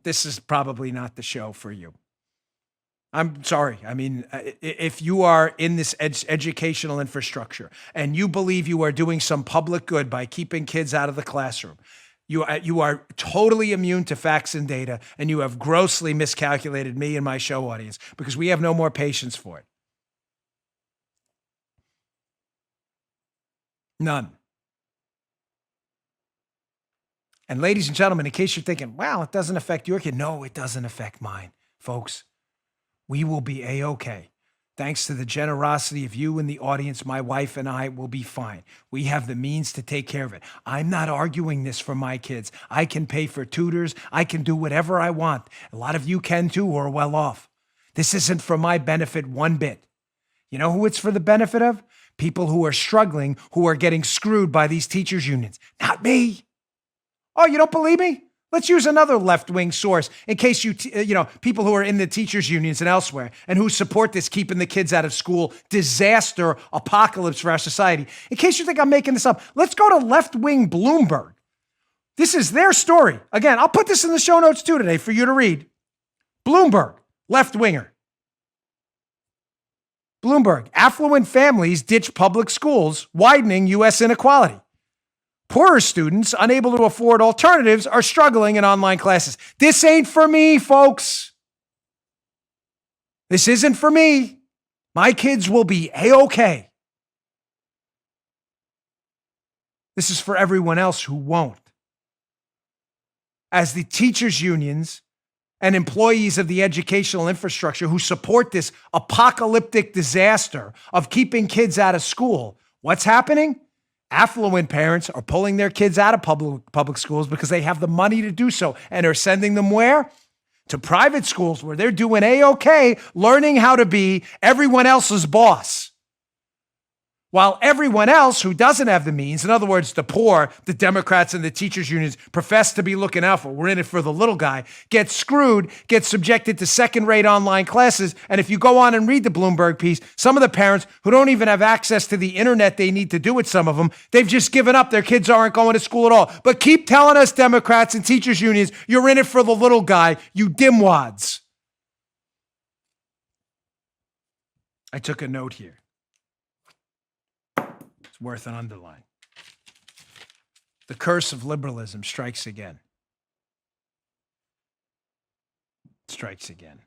This is probably not the show for you. I'm sorry. I mean, if you are in this educational infrastructure and you believe you are doing some public good by keeping kids out of the classroom, you are totally immune to facts and data, and you have grossly miscalculated me and my show audience because we have no more patience for it. None. And ladies and gentlemen, in case you're thinking, wow, it doesn't affect your kid. No, it doesn't affect mine, folks. We will be A-okay. Thanks to the generosity of you and the audience, my wife and I will be fine. We have the means to take care of it. I'm not arguing this for my kids. I can pay for tutors. I can do whatever I want. A lot of you can too, who are well off. This isn't for my benefit one bit. You know who it's for the benefit of? People who are struggling, who are getting screwed by these teachers' unions. Not me. Oh, you don't believe me? Let's use another left-wing source in case people who are in the teachers' unions and elsewhere and who support this keeping the kids out of school disaster apocalypse for our society. In case you think I'm making this up, let's go to left-wing Bloomberg. This is their story. Again, I'll put this in the show notes too today for you to read. Bloomberg, left-winger. Bloomberg, affluent families ditch public schools, widening U.S. inequality. Poorer students, unable to afford alternatives, are struggling in online classes. This ain't for me, folks. This isn't for me. My kids will be A-okay. This is for everyone else who won't. As the teachers' unions and employees of the educational infrastructure who support this apocalyptic disaster of keeping kids out of school, what's happening? Affluent parents are pulling their kids out of public schools because they have the money to do so and are sending them where? To private schools where they're doing A-okay, learning how to be everyone else's boss. While everyone else who doesn't have the means, in other words, the poor, the Democrats and the teachers' unions profess to be looking out for, we're in it for the little guy, gets screwed, gets subjected to second-rate online classes. And if you go on and read the Bloomberg piece, some of the parents who don't even have access to the internet they need to do it, some of them, they've just given up. Their kids aren't going to school at all. But keep telling us, Democrats and teachers' unions, you're in it for the little guy, you dimwads. I took a note here. It's worth an underline. The curse of liberalism strikes again. Strikes again.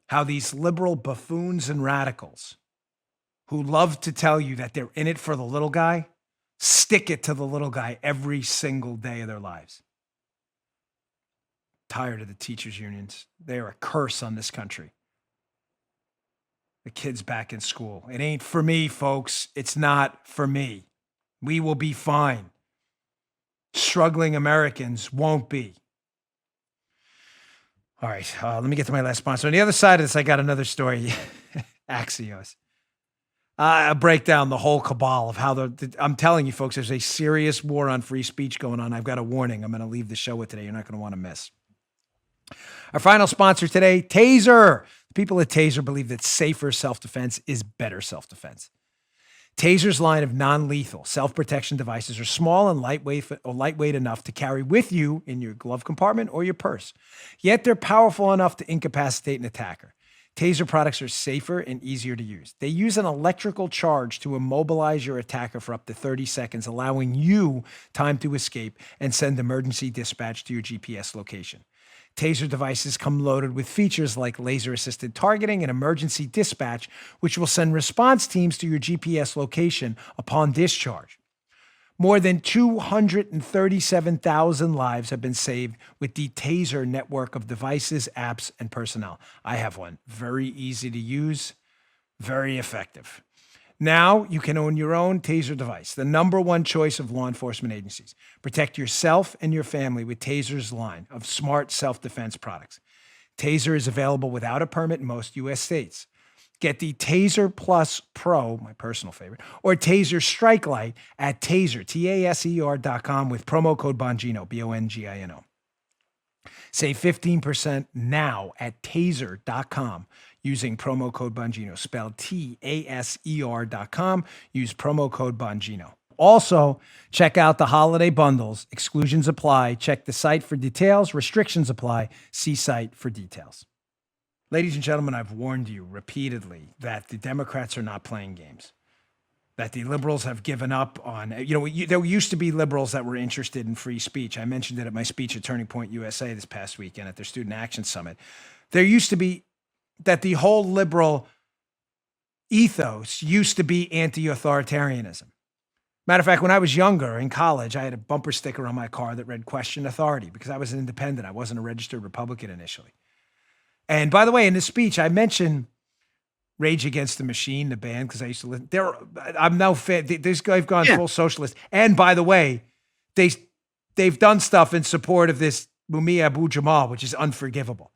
How these liberal buffoons and radicals who love to tell you that they're in it for the little guy, stick it to the little guy every single day of their lives. Tired of the teachers' unions. They are a curse on this country. The kids back in school. It ain't for me, folks. It's not for me. We will be fine. Struggling Americans won't be. All right, let me get to my last sponsor. On the other side of this, I got another story. Axios. I break down the whole cabal of how I'm telling you, folks, there's a serious war on free speech going on. I've got a warning. I'm going to leave the show with today. You're not going to want to miss. Our final sponsor today, Taser. People at Taser believe that safer self-defense is better self-defense. Taser's line of non-lethal self-protection devices are small and lightweight enough to carry with you in your glove compartment or your purse. Yet they're powerful enough to incapacitate an attacker. Taser products are safer and easier to use. They use an electrical charge to immobilize your attacker for up to 30 seconds, allowing you time to escape and send emergency dispatch to your GPS location. Taser devices come loaded with features like laser-assisted targeting and emergency dispatch, which will send response teams to your GPS location upon discharge. More than 237,000 lives have been saved with the Taser network of devices, apps, and personnel. I have one. Very easy to use, very effective. Now you can own your own Taser device, the number one choice of law enforcement agencies. Protect yourself and your family with Taser's line of smart self-defense products. Taser is available without a permit in most U.S. states. Get the Taser Plus Pro, my personal favorite, or Taser Strike Light at Taser, TASER.com with promo code Bongino, Bongino. Save 15% now at Taser.com. Using promo code Bongino, spelled TASER.com. Use promo code Bongino. Also, check out the holiday bundles. Exclusions apply. Check the site for details. Restrictions apply. See site for details. Ladies and gentlemen, I've warned you repeatedly that the Democrats are not playing games, that the liberals have given up on, there used to be liberals that were interested in free speech. I mentioned it at my speech at Turning Point USA this past weekend at their Student Action Summit. There used to be that the whole liberal ethos used to be anti-authoritarianism. Matter of fact, when I was younger in college, I had a bumper sticker on my car that read "Question Authority" because I was an independent. I wasn't a registered Republican initially. And by the way, in this speech, I mentioned Rage Against the Machine, the band, because I used to listen. I'm now fan. This guy's gone full socialist. And by the way, they've done stuff in support of this Mumia Abu-Jamal, which is unforgivable.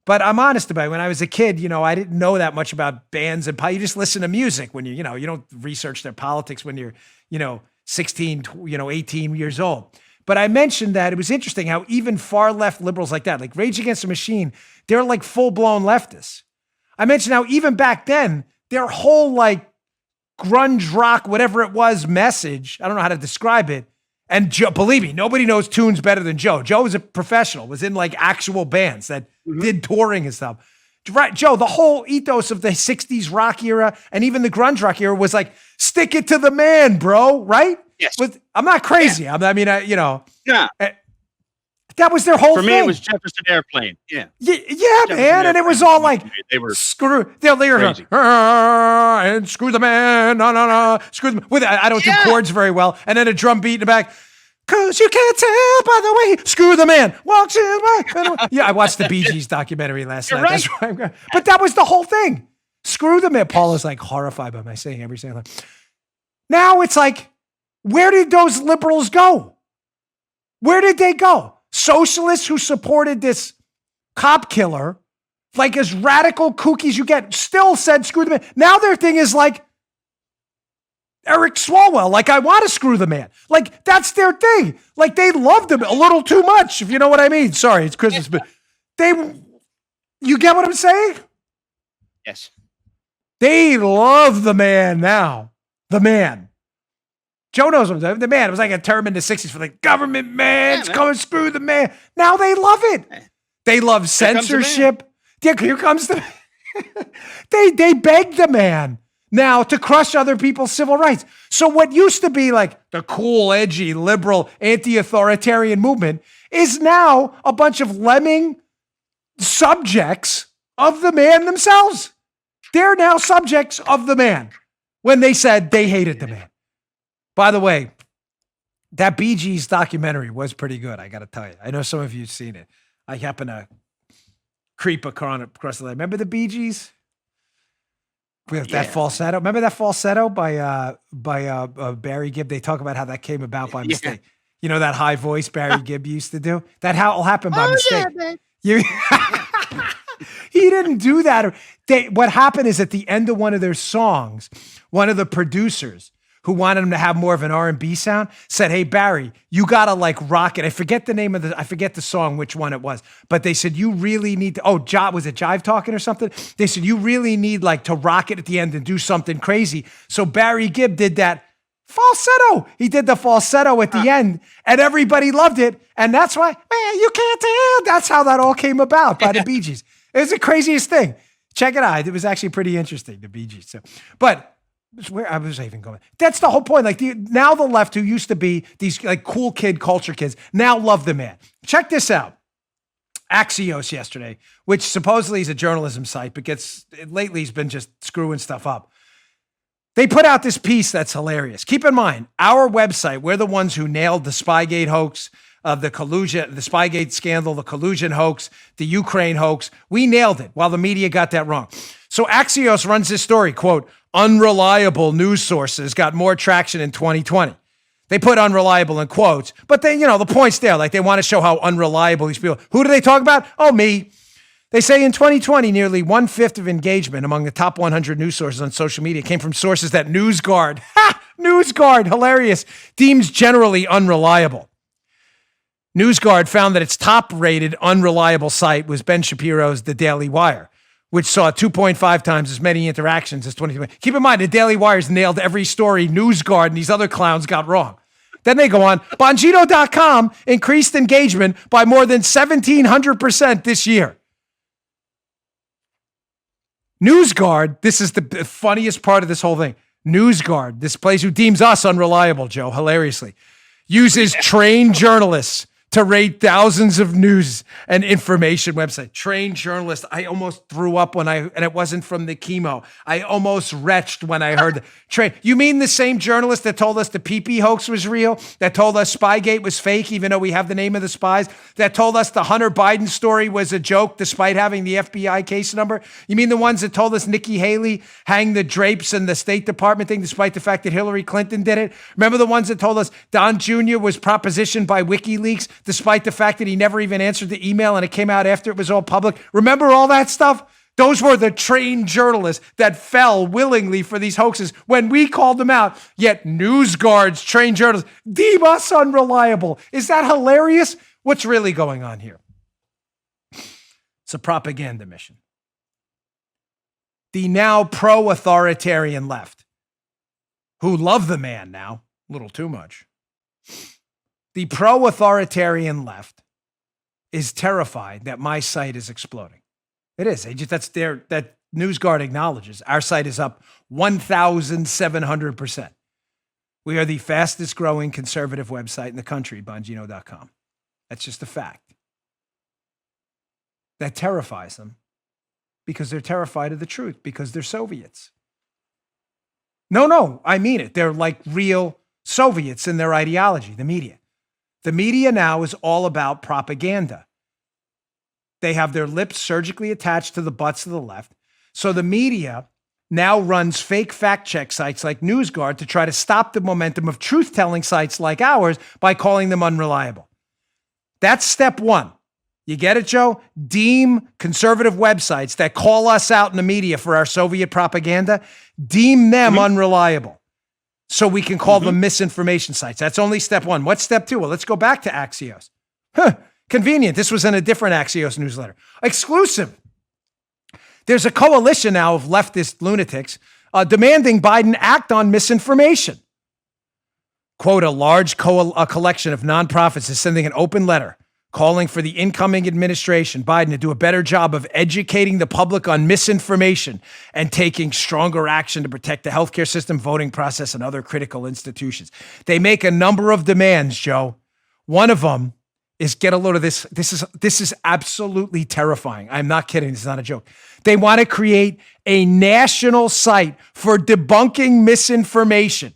But I'm honest about it. When I was a kid, I didn't know that much about bands and you just listen to music when you don't research their politics when you're, 16, 18 years old. But I mentioned that it was interesting how even far left liberals like that, like Rage Against the Machine, they're like full-blown leftists. I mentioned how even back then, their whole like grunge rock, whatever it was, message, I don't know how to describe it. And Joe, believe me, nobody knows tunes better than Joe. Joe was a professional, was in like actual bands that did touring and stuff. Right, Joe, the whole ethos of the 60s rock era and even the grunge rock era was like, stick it to the man, bro, right? Yes. I'm not crazy. Yeah. Yeah. That was their whole thing. For me, it was Jefferson Airplane. Yeah. Yeah, Jefferson man. And it was all like, they were screw, they were crazy. And screw the man. No. Screw the man. I don't do chords very well. And then a drum beat in the back. Cause you can't tell by the way, screw the man. Walks in my. Yeah, I watched the Bee Gees documentary last night. Right. That's why I'm going. But that was the whole thing. Screw the man. Paul is like horrified by my saying every single time. Now it's like, where did those liberals go? Where did they go? Socialists who supported this cop killer, like as radical kookies you get, still said screw the man. Now their thing is like Eric Swalwell, like I want to screw the man. Like that's their thing. Like they loved him a little too much, if you know what I mean. Sorry, it's Christmas, but you get what I'm saying? Yes. They love the man now. The man. Joe knows what I'm saying. The man. It was like a term in the 60s for like government man's coming screw the man. Now they love it. They love censorship. Here comes the They beg the man now to crush other people's civil rights. So what used to be like the cool, edgy, liberal, anti-authoritarian movement is now a bunch of lemming subjects of the man themselves. They're now subjects of the man when they said they hated the man. By the way, that Bee Gees documentary was pretty good, I got to tell you. I know some of you have seen it. I happen to creep across the line. Remember the Bee Gees? With that falsetto. Remember that falsetto by Barry Gibb? They talk about how that came about by mistake. You know that high voice Barry Gibb used to do? That all happened by mistake. He didn't do that. What happened is at the end of one of their songs, one of the producers who wanted him to have more of an R&B sound said, hey, Barry, you got to like rock it. I forget the song, which one it was, but they said, you really need to, was it Jive Talking or something? They said, you really need like to rock it at the end and do something crazy. So Barry Gibb did that falsetto. He did the falsetto at the end and everybody loved it. And that's why, man, you can't tell. That's how that all came about by the Bee Gees. It was the craziest thing. Check it out. It was actually pretty interesting, the Bee Gees. So, but where I was even going. That's the whole point. Like now the left, who used to be these like cool kid culture kids, now love the man. Check this out. Axios yesterday, which supposedly is a journalism site, but lately he's been just screwing stuff up. They put out this piece that's hilarious. Keep in mind, our website, we're the ones who nailed the Spygate hoax, the collusion, the Spygate scandal, the collusion hoax, the Ukraine hoax. We nailed it while the media got that wrong. So Axios runs this story, quote, unreliable news sources got more traction in 2020. They put unreliable in quotes, but they, the point's there. Like they want to show how unreliable these people. Who do they talk about? Oh, me. They say in 2020, nearly 1/5 of engagement among the top 100 news sources on social media came from sources that NewsGuard, hilarious, deems generally unreliable. NewsGuard found that its top-rated unreliable site was Ben Shapiro's The Daily Wire, which saw 2.5 times as many interactions as 2020. Keep in mind, the Daily Wire's nailed every story NewsGuard and these other clowns got wrong. Then they go on, Bongino.com increased engagement by more than 1,700% this year. NewsGuard, this is the funniest part of this whole thing. NewsGuard, this place who deems us unreliable, Joe, hilariously, uses trained journalists to rate thousands of news and information websites. Trained journalists. I almost threw up and it wasn't from the chemo. I almost retched when I heard You mean the same journalist that told us the PP hoax was real, that told us Spygate was fake, even though we have the name of the spies, that told us the Hunter Biden story was a joke despite having the FBI case number? You mean the ones that told us Nikki Haley hanged the drapes and the State Department thing despite the fact that Hillary Clinton did it? Remember the ones that told us Don Jr. was propositioned by WikiLeaks despite the fact that he never even answered the email and it came out after it was all public? Remember all that stuff? Those were the trained journalists that fell willingly for these hoaxes when we called them out. Yet NewsGuard's trained journalists deem us unreliable. Is that hilarious? What's really going on here? It's a propaganda mission. The now pro-authoritarian left, who love the man now, a little too much. The pro-authoritarian left is terrified that my site is exploding. It is. That NewsGuard acknowledges. Our site is up 1,700%. We are the fastest growing conservative website in the country, Bongino.com. That's just a fact. That terrifies them because they're terrified of the truth, because they're Soviets. No, I mean it. They're like real Soviets in their ideology, the media. The media now is all about propaganda. They have their lips surgically attached to the butts of the left. So the media now runs fake fact check sites like NewsGuard to try to stop the momentum of truth-telling sites like ours by calling them unreliable. That's step one. You get it, Joe? Deem conservative websites that call us out in the media for our Soviet propaganda, deem them unreliable, so we can call them misinformation sites. That's only step one. What's step two? Well, let's go back to Axios. Convenient. This was in a different Axios newsletter. Exclusive. There's a coalition now of leftist lunatics demanding Biden act on misinformation. Quote, a large collection of nonprofits is sending an open letter calling for the incoming administration, Biden, to do a better job of educating the public on misinformation and taking stronger action to protect the healthcare system, voting process, and other critical institutions. They make a number of demands, Joe. One of them is, get a load of this. This is absolutely terrifying. I'm not kidding. This is not a joke. They want to create a national site for debunking misinformation.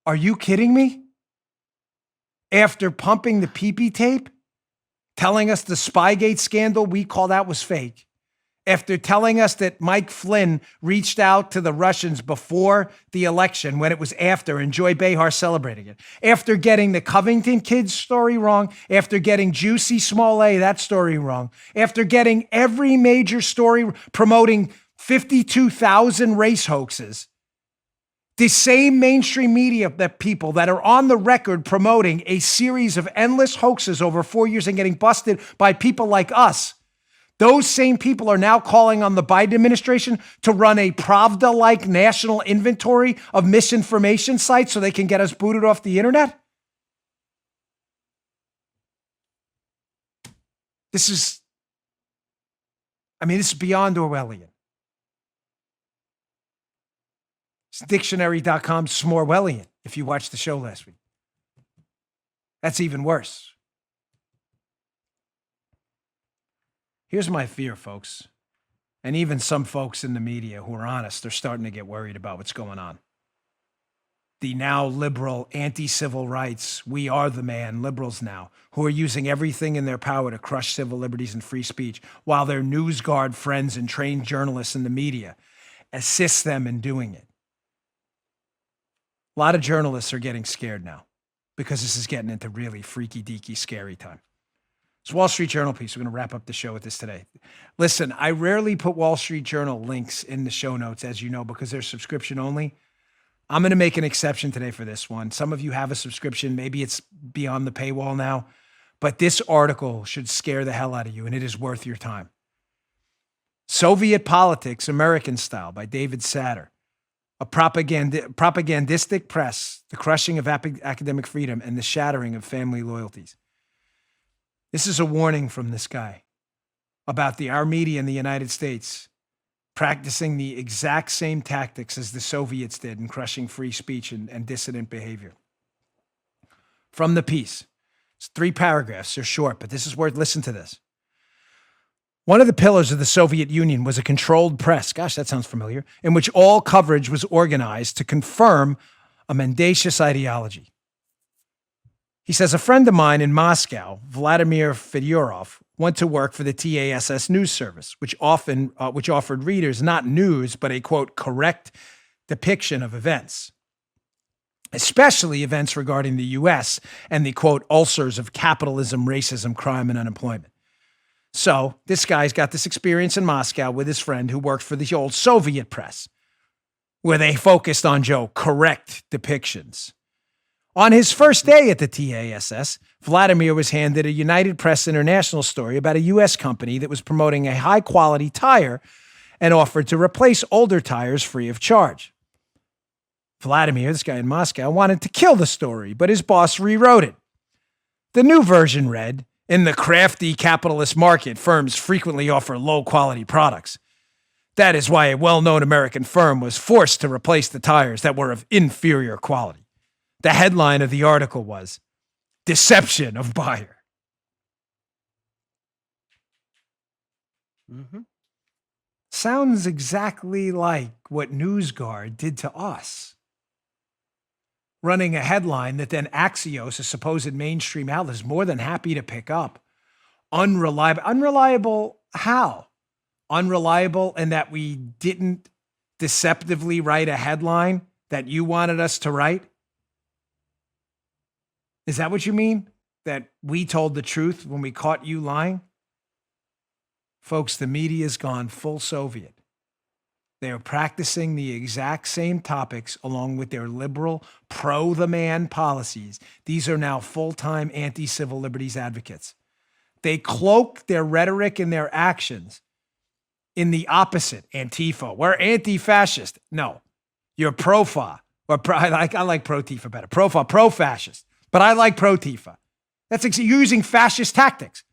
Are you kidding me? After pumping the PP tape, telling us the Spygate scandal we called out was fake, after telling us that Mike Flynn reached out to the Russians before the election when it was after, and Joy Behar celebrating it, after getting the Covington kids story wrong, after getting Juicy Smollett, that story wrong, after getting every major story promoting 52,000 race hoaxes, the same mainstream media that people that are on the record promoting a series of endless hoaxes over 4 years and getting busted by people like us, those same people are now calling on the Biden administration to run a Pravda-like national inventory of misinformation sites so they can get us booted off the internet? This is beyond Orwellian. It's dictionary.com Smorwellian, if you watched the show last week. That's even worse. Here's my fear, folks. And even some folks in the media who are honest, they're starting to get worried about what's going on. The now liberal, anti-civil rights, we are the man, liberals now, who are using everything in their power to crush civil liberties and free speech, while their NewsGuard friends and trained journalists in the media assist them in doing it. A lot of journalists are getting scared now because this is getting into really freaky deaky scary time. It's Wall Street Journal piece. We're going to wrap up the show with this today. Listen, I rarely put Wall Street Journal links in the show notes, as you know, because they're subscription only. I'm going to make an exception today for this one. Some of you have a subscription. Maybe it's beyond the paywall now, but this article should scare the hell out of you, and it is worth your time. Soviet Politics, American Style by David Satter. A propagandistic press, the crushing of academic freedom and the shattering of family loyalties. This is a warning from this guy. about our media in the United States practicing the exact same tactics as the Soviets did in crushing free speech and dissident behavior. From the piece. It's 3 paragraphs. They're short, but this is worth, listen to this. One of the pillars of the Soviet Union was a controlled press, gosh, that sounds familiar, in which all coverage was organized to confirm a mendacious ideology. He says, a friend of mine in Moscow, Vladimir Fedorov, went to work for the TASS news service, which offered readers not news, but a, quote, correct depiction of events, especially events regarding the U.S. and the, quote, ulcers of capitalism, racism, crime, and unemployment. So this guy's got this experience in Moscow with his friend who worked for the old Soviet press, where they focused on, correct depictions. On his first day at the TASS, Vladimir was handed a United Press International story about a U.S. company that was promoting a high-quality tire and offered to replace older tires free of charge. Vladimir, this guy in Moscow, wanted to kill the story, but his boss rewrote it. The new version read, in the crafty capitalist market, firms frequently offer low-quality products. That is why a well-known American firm was forced to replace the tires that were of inferior quality. The headline of the article was, Deception of Buyer. Mm-hmm. Sounds exactly like what NewsGuard did to us. Running a headline that then Axios, a supposed mainstream outlet, is more than happy to pick up. Unreliable. Unreliable how? Unreliable in that we didn't deceptively write a headline that you wanted us to write? Is that what you mean? That we told the truth when we caught you lying? Folks, the media's gone full Soviet. They are practicing the exact same topics along with their liberal, pro-the-man policies. These are now full-time anti-civil liberties advocates. They cloak their rhetoric and their actions in the opposite, Antifa. We're anti-fascist. No, you're pro-fa. I like pro-Tifa better. Pro-fa, pro-fascist. But I like pro-Tifa. That's using fascist tactics.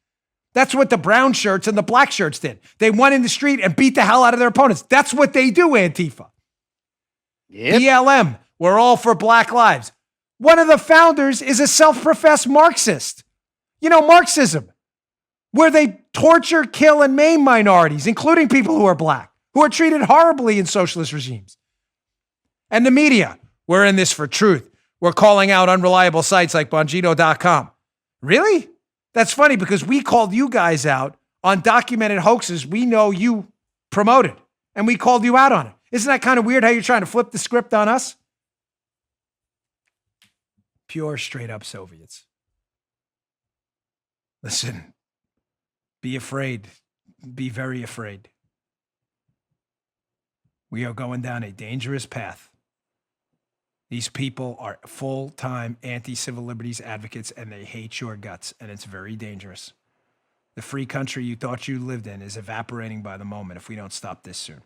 That's what the brown shirts and the black shirts did. They went in the street and beat the hell out of their opponents. That's what they do, Antifa. Yep. BLM, we're all for Black lives. One of the founders is a self-professed Marxist. You know, Marxism, where they torture, kill, and maim minorities, including people who are black, who are treated horribly in socialist regimes. And the media, we're in this for truth. We're calling out unreliable sites like Bongino.com. Really? That's funny because we called you guys out on documented hoaxes we know you promoted, and we called you out on it. Isn't that kind of weird how you're trying to flip the script on us? Pure, straight up Soviets. Listen, be afraid. Be very afraid. We are going down a dangerous path. These people are full-time anti-civil liberties advocates, and they hate your guts, and it's very dangerous. The free country you thought you lived in is evaporating by the moment if we don't stop this soon.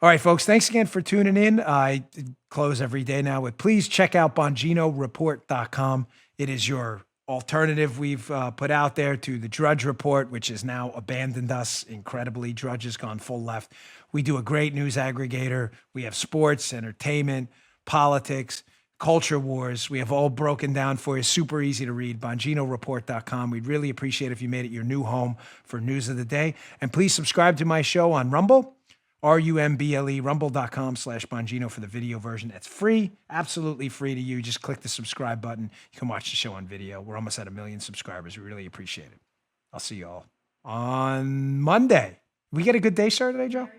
All right, folks, thanks again for tuning in. I close every day now with please check out BonginoReport.com. It is your alternative we've put out there to the Drudge Report, which has now abandoned us incredibly. Drudge has gone full left. We do a great news aggregator. We have sports, entertainment, politics, culture wars. We have all broken down for you. Super easy to read. BonginoReport.com. We'd really appreciate if you made it your new home for news of the day. And please subscribe to my show on Rumble, RUMBLE, rumble.com/Bongino for the video version. That's free, absolutely free to you. Just click the subscribe button. You can watch the show on video. We're almost at 1 million subscribers. We really appreciate it. I'll see you all on Monday. We get a good day, sir, today, Joe?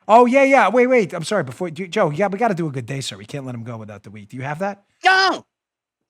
Oh, yeah. Wait. I'm sorry. Joe, we got to do a good day, sir. We can't let him go without the week. Do you have that? No.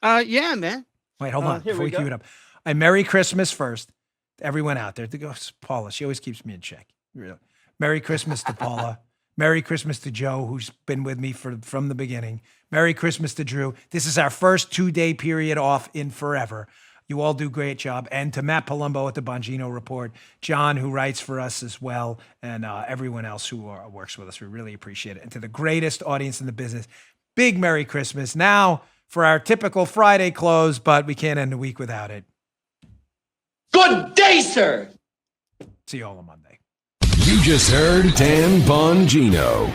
Yeah, man. Wait, hold on. Before we cue it up. A Merry Christmas first to everyone out there. To go, Paula, she always keeps me in check. Really. Merry Christmas to Paula. Merry Christmas to Joe, who's been with me from the beginning. Merry Christmas to Drew. This is our first 2-day period off in forever. You all do a great job. And to Matt Palumbo at the Bongino Report, John, who writes for us as well, and everyone else who works with us. We really appreciate it. And to the greatest audience in the business, big Merry Christmas. Now for our typical Friday close, but we can't end the week without it. Good day, sir. See you all on Monday. You just heard Dan Bongino.